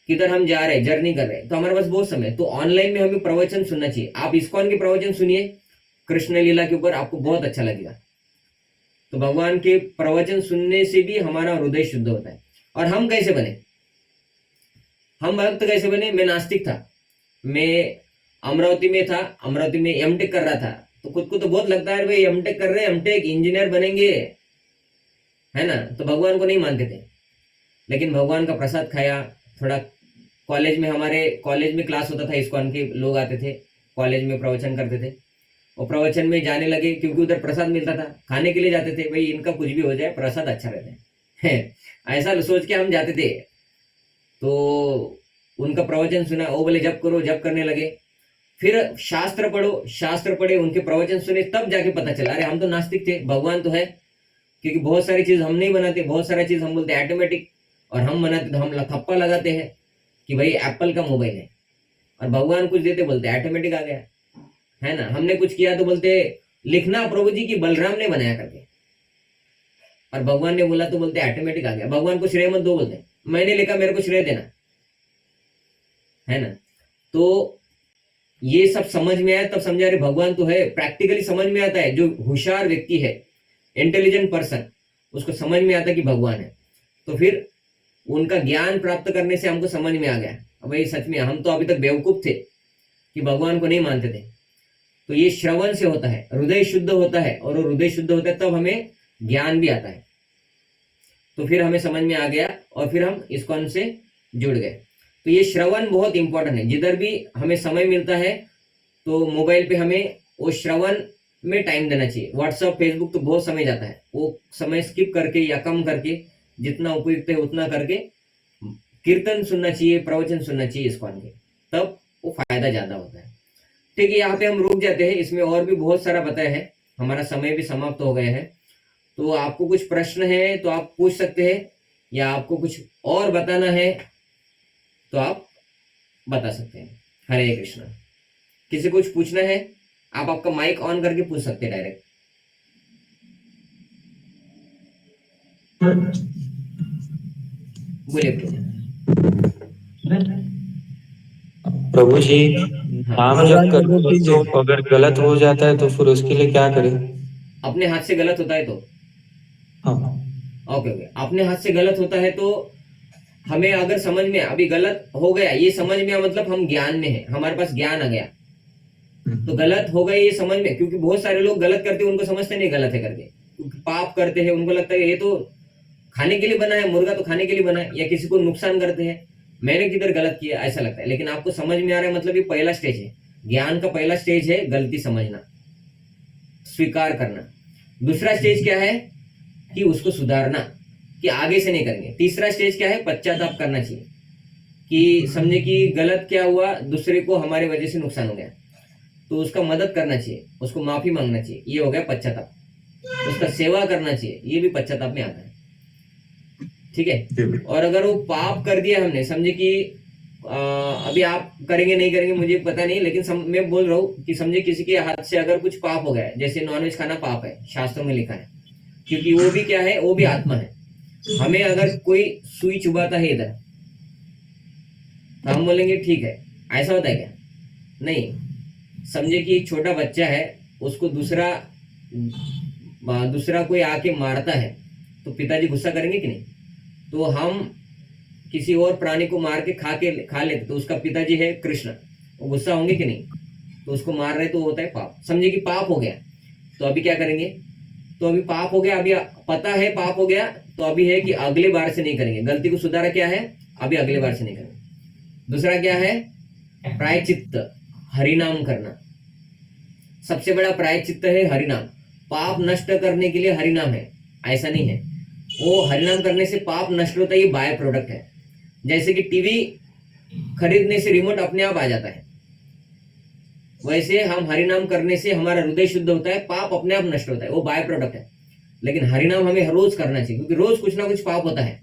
किधर हम जा रहे हैं, जर्नी कर रहे हैं, तो हमारे पास बहुत समय, तो ऑनलाइन में हमें प्रवचन सुनना चाहिए। आप इस्कॉन के प्रवचन सुनिए कृष्ण लीला के ऊपर, आपको बहुत अच्छा लगेगा। तो भगवान के प्रवचन सुनने से भी हमारा हृदय शुद्ध होता है। और हम कैसे बने, हम भक्त कैसे बने? मैं नास्तिक था, मैं अमरावती में था, अमरावती में एमटेक कर रहा था। तो खुद को तो बहुत लगता है भाई एमटेक कर रहे हैं, एमटेक इंजीनियर बनेंगे, है ना। तो भगवान को नहीं मानते थे, लेकिन भगवान का प्रसाद खाया। थोड़ा कॉलेज में, हमारे कॉलेज में क्लास होता था, इस्कॉन के लोग आते थे कॉलेज में, प्रवचन करते थे। और प्रवचन में जाने लगे क्योंकि उधर प्रसाद मिलता था, खाने के लिए जाते थे, भाई इनका कुछ भी हो जाए प्रसाद अच्छा रहता है ऐसा सोच के हम जाते थे। तो उनका प्रवचन सुना, वो बोले जप करो, जप करने लगे। फिर शास्त्र पढ़ो, शास्त्र पढ़े, उनके प्रवचन सुने, तब जाके पता चला अरे हम तो नास्तिक थे, भगवान तो है। क्योंकि बहुत सारी चीज हम नहीं बनाते, बहुत सारा चीज हम बोलते ऑटोमेटिक, और हम बनाते तो हम थप्पा लगाते हैं कि भाई एप्पल का मोबाइल है, और भगवान कुछ देते बोलते ऑटोमेटिक आ गया, है ना। हमने कुछ किया तो बोलते लिखना प्रभु जी की बलराम ने बनाया करके, और भगवान ने बोला तो बोलते ऑटोमेटिक आ गया। भगवान को श्रेय मत दो, बोलते मैंने लिखा मेरे को श्रेय देना, है ना। तो ये सब समझ में आया तब समझा अरे भगवान तो है। प्रैक्टिकली समझ में आता है, जो होशियार व्यक्ति है, इंटेलिजेंट पर्सन, उसको समझ में आता है कि भगवान है। तो फिर उनका ज्ञान प्राप्त करने से हमको समझ में आ गया भाई सच में हम तो अभी तक बेवकूफ थे कि भगवान को नहीं मानते थे। तो ये श्रवण से होता है, हृदय शुद्ध होता है, और वो हृदय शुद्ध होता है तब हमें ज्ञान भी आता है। तो फिर हमें समझ में आ गया और फिर हम इस्कॉन से जुड़ गए। तो ये श्रवण बहुत इंपॉर्टेंट है। जिधर भी हमें समय मिलता है तो मोबाइल पे हमें वो श्रवण में टाइम देना चाहिए। व्हाट्सएप, फेसबुक तो बहुत समय जाता है, वो समय स्किप करके या कम करके, जितना उपयुक्त है उतना करके कीर्तन सुनना चाहिए, प्रवचन सुनना चाहिए इस्कॉन के, तब वो फायदा ज्यादा होता है। ठीक है, यहाँ पे हम रुक जाते हैं, इसमें और भी बहुत सारा बताया है, हमारा समय भी समाप्त हो गया है। तो आपको कुछ प्रश्न है तो आप पूछ सकते हैं, या आपको कुछ और बताना है तो आप बता सकते हैं। हरे कृष्णा। किसी कुछ पूछना है, आप आपका माइक ऑन करके पूछ सकते हैं डायरेक्ट। बोलिए
प्रभु जी,
हाँ।
नाम जब करते तो अगर गलत हो जाता है तो फिर उसके लिए क्या करें?
अपने हाथ से गलत होता है तो
हाँ।
ओके ओके, अपने हाथ से गलत होता है तो हमें अगर समझ में अभी गलत हो गया, ये समझ में आ, मतलब हम ज्ञान में है, हमारे पास ज्ञान आ गया तो गलत हो गए ये समझ में। क्योंकि बहुत सारे लोग गलत करते हैं, उनको समझते नहीं गलत है करके, पाप करते हैं, उनको लगता है ये तो खाने के लिए बना है, मुर्गा तो खाने के लिए बना है, या किसी को नुकसान करते हैं, मैंने किधर गलत किया ऐसा लगता है। लेकिन आपको समझ में आ रहा है, मतलब ये पहला स्टेज है, ज्ञान का पहला स्टेज है गलती समझना, स्वीकार करना। दूसरा स्टेज क्या है कि उसको सुधारना, कि आगे से नहीं करेंगे। तीसरा स्टेज क्या है, पश्चाताप करना चाहिए, कि समझे कि गलत क्या हुआ, दूसरे को हमारे वजह से नुकसान हो गया, तो उसका मदद करना चाहिए, उसको माफी मांगना चाहिए, ये हो गया पश्चाताप। उसका सेवा करना चाहिए, ये भी पश्चाताप में आता है। ठीक है। और अगर वो पाप कर दिया हमने, समझे कि अभी आप करेंगे नहीं करेंगे मुझे पता नहीं, लेकिन मैं बोल रहा हूँ कि समझे किसी के हाथ से अगर कुछ पाप हो गया है, जैसे नॉनवेज खाना पाप है, शास्त्रों में लिखा है, क्योंकि वो भी क्या है, वो भी आत्मा है। हमें अगर कोई सुई चुभाता है इधर, तो हम बोलेंगे ठीक है, ऐसा होता है क्या? नहीं। समझे कि एक छोटा बच्चा है, उसको दूसरा कोई आके मारता है, तो पिताजी गुस्सा करेंगे कि नहीं? तो हम किसी और प्राणी को मार के खा लेते, तो उसका पिताजी है कृष्ण, वो गुस्सा होंगे कि नहीं? तो उसको मार रहे तो होता है पाप। समझे कि पाप हो गया, तो अभी क्या करेंगे? तो अभी पाप हो गया, अभी पता है पाप हो गया, तो अभी है कि अगले बार से नहीं करेंगे। गलती को सुधारा क्या है, अभी अगले बार से नहीं करेंगे। दूसरा क्या है? प्रायचित्त, हरिनाम करना। सबसे बड़ा प्रायचित्त है हरिनाम। पाप नष्ट करने के लिए हरिनाम है, ऐसा नहीं है। वो हरिनाम करने से पाप नष्ट होता है, ये बाय प्रोडक्ट है। जैसे कि टीवी खरीदने से रिमोट अपने आप आ जाता है, वैसे हम हरिनाम करने से हमारा हृदय शुद्ध होता है, पाप अपने आप नष्ट होता है, वो बाय प्रोडक्ट है। लेकिन हरिनाम हमें हर रोज करना चाहिए, क्योंकि रोज कुछ ना कुछ पाप होता है।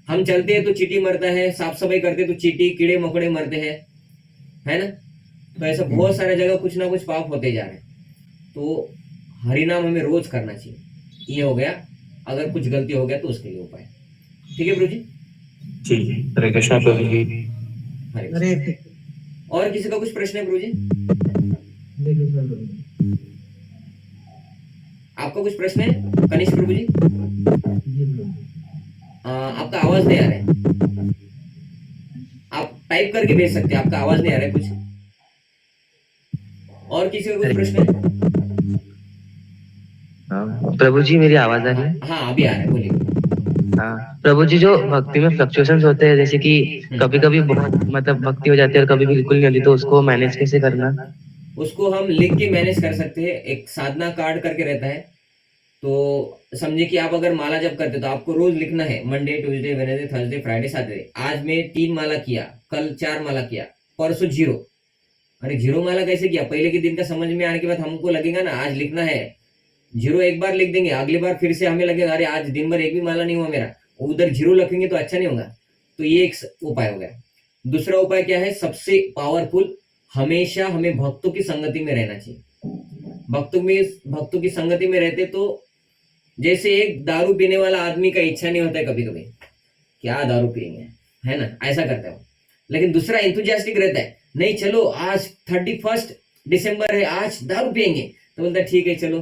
हम चलते हैं तो चींटी मरता है, साफ सफाई करते हैं तो चींटी कीड़े मकोड़े मरते हैं, है ना? तो ऐसा बहुत सारे जगह कुछ ना कुछ पाप होते जा रहे हैं। तो हरिनाम हमें रोज करना चाहिए। ये हो गया, अगर कुछ गलती हो गया तो उसके लिए उपाय। ठीक है प्रभु जी?
जी, हरे कृष्णा प्रभु जी।
हरे कृष्ण। और किसी का कुछ प्रश्न है प्रभु जी? आपका कुछ प्रश्न है कनिष्ठ प्रभु जी? आपका आवाज नहीं आ रहा है, आप टाइप करके भेज सकते हैं, आपका आवाज नहीं आ रहा है कुछ। और किसी का कुछ प्रश्न है?
प्रभु जी मेरी आवाज आ रही है?
हाँ अभी आ रहा है, बोलिए।
हाँ प्रभु जी, जो भक्ति में फ्लक्चुएशंस होते हैं, जैसे कि कभी कभी बहुत मतलब भक्ति हो जाती है और कभी बिल्कुल नहीं होती, तो उसको मैनेज कैसे करना?
उसको हम लिख के मैनेज कर सकते हैं। एक साधना कार्ड करके रहता है, तो समझे कि आप अगर माला जब करते तो आपको रोज लिखना है, Monday Tuesday Wednesday Thursday Friday Saturday. आज मैं 3 माला किया, कल 4 माला किया, परसों 0। अरे 0 माला कैसे किया? पहले के दिन का समझ में आने के बाद हमको लगेगा ना आज लिखना है। 0 एक बार लिख देंगे, अगली बार फिर से हमें लगेगा अरे आज दिन भर एक भी माला नहीं हुआ मेरा, उधर 0 लिखेंगे तो अच्छा नहीं होगा। तो ये एक उपाय हो गया। दूसरा उपाय क्या है, सबसे पावरफुल? हमेशा हमें भक्तों की संगति में रहना चाहिए। भक्तों की संगति में रहते तो, जैसे एक दारू पीने वाला आदमी का इच्छा नहीं होता है कभी कभी, क्या दारू पियेंगे, है ना, ऐसा करता है। लेकिन दूसरा एंथुजियास्टिक रहता है, नहीं चलो आज 31 दिसंबर है, आज दारू पियेंगे, तो बोलता है ठीक है चलो।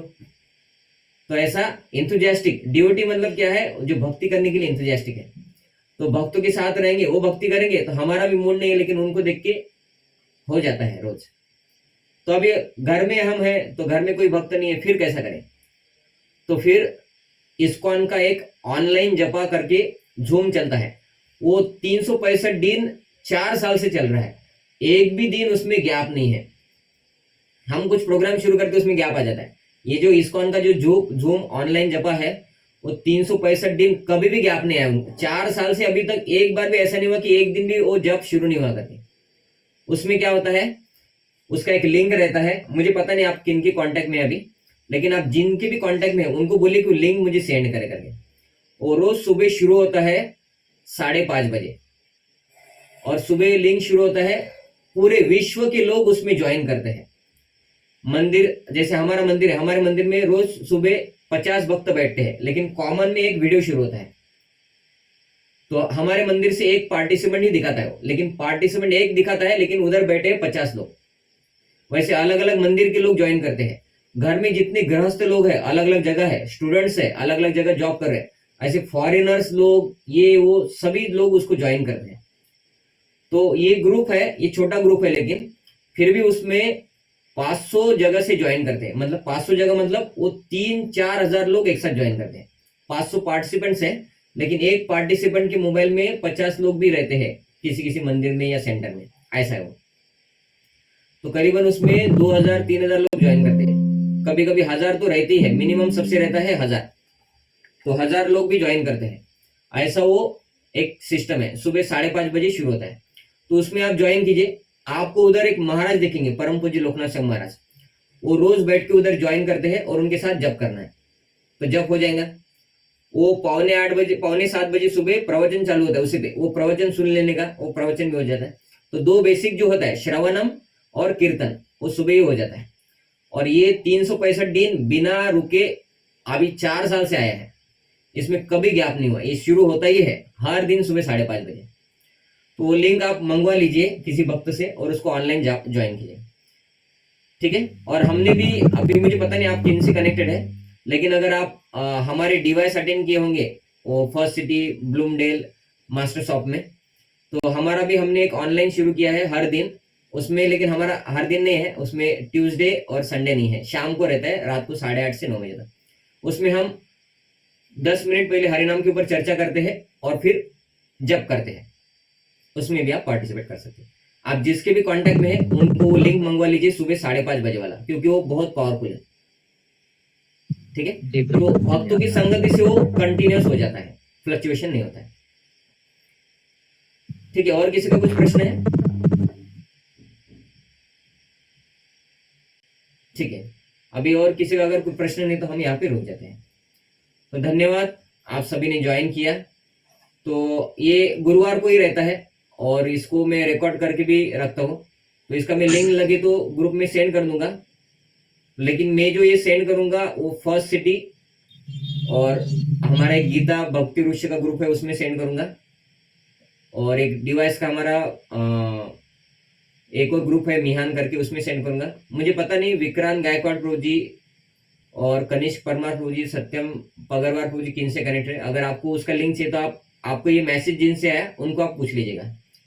तो ऐसा एंथुजियास्टिक डिवोटी मतलब क्या है, जो भक्ति करने के लिए एंथुजियास्टिक है। तो भक्तों के साथ रहेंगे, वो भक्ति करेंगे, तो हमारा भी मूड नहीं है, लेकिन उनको देख के हो जाता है रोज। तो अभी घर में हम हैं, तो घर में कोई भक्त नहीं है, फिर कैसा करें? तो फिर इस्कॉन का एक ऑनलाइन जपा करके झूम चलता है, वो 365 दिन 4 साल से चल रहा है, एक भी दिन उसमें गैप नहीं है। हम कुछ प्रोग्राम शुरू करते उसमें गैप आ जाता है। ये जो इस्कॉन का जो झूम ऑनलाइन जपा है, वो 365 दिन कभी भी गैप नहीं आया। 4 साल से अभी तक एक बार भी ऐसा नहीं हुआ कि एक दिन भी वो जप शुरू नहीं हुआ करके। उसमें क्या होता है, उसका एक लिंक रहता है, मुझे पता नहीं आप किन के कांटेक्ट में अभी, लेकिन आप जिनके भी कांटेक्ट में है उनको बोलिए कि लिंक मुझे सेंड करे करके। वो रोज सुबह शुरू होता है 5:30 बजे, और सुबह लिंक शुरू होता है, पूरे विश्व के लोग उसमें ज्वाइन करते हैं। मंदिर जैसे हमारा मंदिर है, हमारे मंदिर में रोज सुबह 50 भक्त बैठते हैं, लेकिन कॉमन में एक वीडियो शुरू होता है। तो हमारे मंदिर से एक पार्टिसिपेंट ही दिखाता है, लेकिन पार्टिसिपेंट एक दिखाता है, लेकिन उधर बैठे हैं 50 लोग। वैसे अलग अलग मंदिर के लोग ज्वाइन करते हैं। घर में जितने गृहस्थ लोग हैं अलग अलग जगह है, स्टूडेंट्स है अलग अलग जगह जॉब कर रहे हैं, ऐसे फॉरेनर्स लोग, ये वो सभी लोग उसको ज्वाइन करते हैं। तो ये ग्रुप है, ये छोटा ग्रुप है, लेकिन फिर भी उसमें 500 जगह से ज्वाइन करते हैं। मतलब 500 जगह मतलब वो 3-4 हजार लोग एक साथ ज्वाइन करते हैं। 500 पार्टिसिपेंट्स हैं, लेकिन एक पार्टिसिपेंट के मोबाइल में 50 लोग भी रहते हैं, किसी किसी मंदिर में या सेंटर में, ऐसा है वो। तो करीबन उसमें 2000-3000 लोग ज्वाइन करते हैं, कभी कभी 1000 तो रहते ही है, मिनिमम सबसे रहता है 1000। तो 1000 लोग भी ज्वाइन करते हैं, ऐसा वो एक सिस्टम है। सुबह 5:30 बजे शुरू होता है, तो उसमें आप ज्वाइन कीजिए। आपको उधर एक महाराज देखेंगे, परम पूज्य लोकनाथ सिंह महाराज, वो रोज बैठ के उधर ज्वाइन करते हैं, और उनके साथ जप करना है, तो जप हो जाएगा। वो 7:45 बजे सुबह प्रवचन चालू होता है, उसी पे वो प्रवचन सुन लेने का, वो प्रवचन भी हो जाता है। तो 2 बेसिक जो होता है श्रवणम और कीर्तन, वो सुबह ही हो जाता है। और ये 365 दिन बिना रुके अभी 4 साल से आया है, इसमें कभी गैप नहीं हुआ, ये शुरू होता ही है हर दिन सुबह 5:30 बजे। तो वो लिंक आप मंगवा लीजिए किसी भक्त से और उसको ऑनलाइन ज्वाइन कीजिए, ठीक है। और हमने भी, अभी मुझे पता नहीं आप किन से कनेक्टेड है, लेकिन अगर आप हमारे डिवाइस अटेंड किए होंगे वो फर्स्ट सिटी, ब्लूमडेल, मास्टर शॉप में, तो हमारा भी हमने एक ऑनलाइन शुरू किया है हर दिन उसमें, लेकिन हमारा हर दिन नहीं है, उसमें ट्यूसडे और संडे नहीं है, शाम को रहता है, रात को 8:30 से 9 बजे तक। उसमें हम 10 मिनट पहले हरिनाम के ऊपर चर्चा करते हैं और फिर जप करते हैं, उसमें भी आप पार्टिसिपेट कर सकते हैं। आप जिसके भी कांटेक्ट में है उनको वो लिंक मंगवा लीजिए सुबह 5:30 बजे वाला, क्योंकि वो बहुत पावरफुल है, ठीक है। तो भक्तों की संगति से वो कंटिन्यूस हो जाता है, फ्लक्चुएशन नहीं होता है, ठीक है। और किसी का कुछ प्रश्न है? ठीक है, अभी और किसी का अगर कोई प्रश्न नहीं तो हम यहाँ पे रुक जाते हैं। तो धन्यवाद, आप सभी ने ज्वाइन किया। तो ये गुरुवार को ही रहता है और इसको मैं रिकॉर्ड करके भी रखता हूँ, तो इसका मैं लिंक लगे तो ग्रुप में सेंड कर दूंगा, लेकिन मैं जो ये सेंड करूंगा वो फर्स्ट सिटी और हमारा एक गीता भक्ति ऋषि का ग्रुप है उसमें सेंड करूंगा, और एक डिवाइस का हमारा एक और ग्रुप है मिहान करके, उसमें सेंड करूंगा। मुझे पता नहीं विक्रांत गायकवाड़ प्रभु जी और कनिष्क परमार प्रभु जी, सत्यम पगरवार प्रभु जी किन से कनेक्ट है। अगर आपको उसका लिंक चाहिए तो आपको ये मैसेज जिनसे आया उनको आप पूछ लीजिएगा,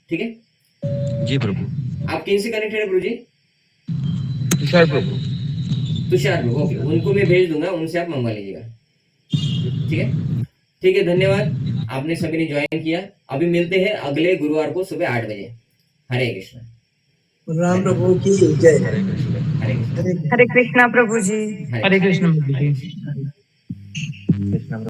ठीक है
जी प्रभु।
आप किन से कनेक्टेड है प्रभु जी?
तुषार प्रभु।
तुषार प्रभु, ओके, उनको मैं भेज दूंगा, उनसे आप मंगवा लीजिएगा, ठीक है। ठीक है, धन्यवाद, आपने सभी ने ज्वाइन किया। अभी मिलते हैं अगले गुरुवार को सुबह 8 बजे। हरे कृष्ण।
राम प्रभु की जय।
हरे कृष्ण।
हरे कृष्ण।
हरे कृष्णा प्रभु जी।
हरे कृष्ण।
कृष्ण।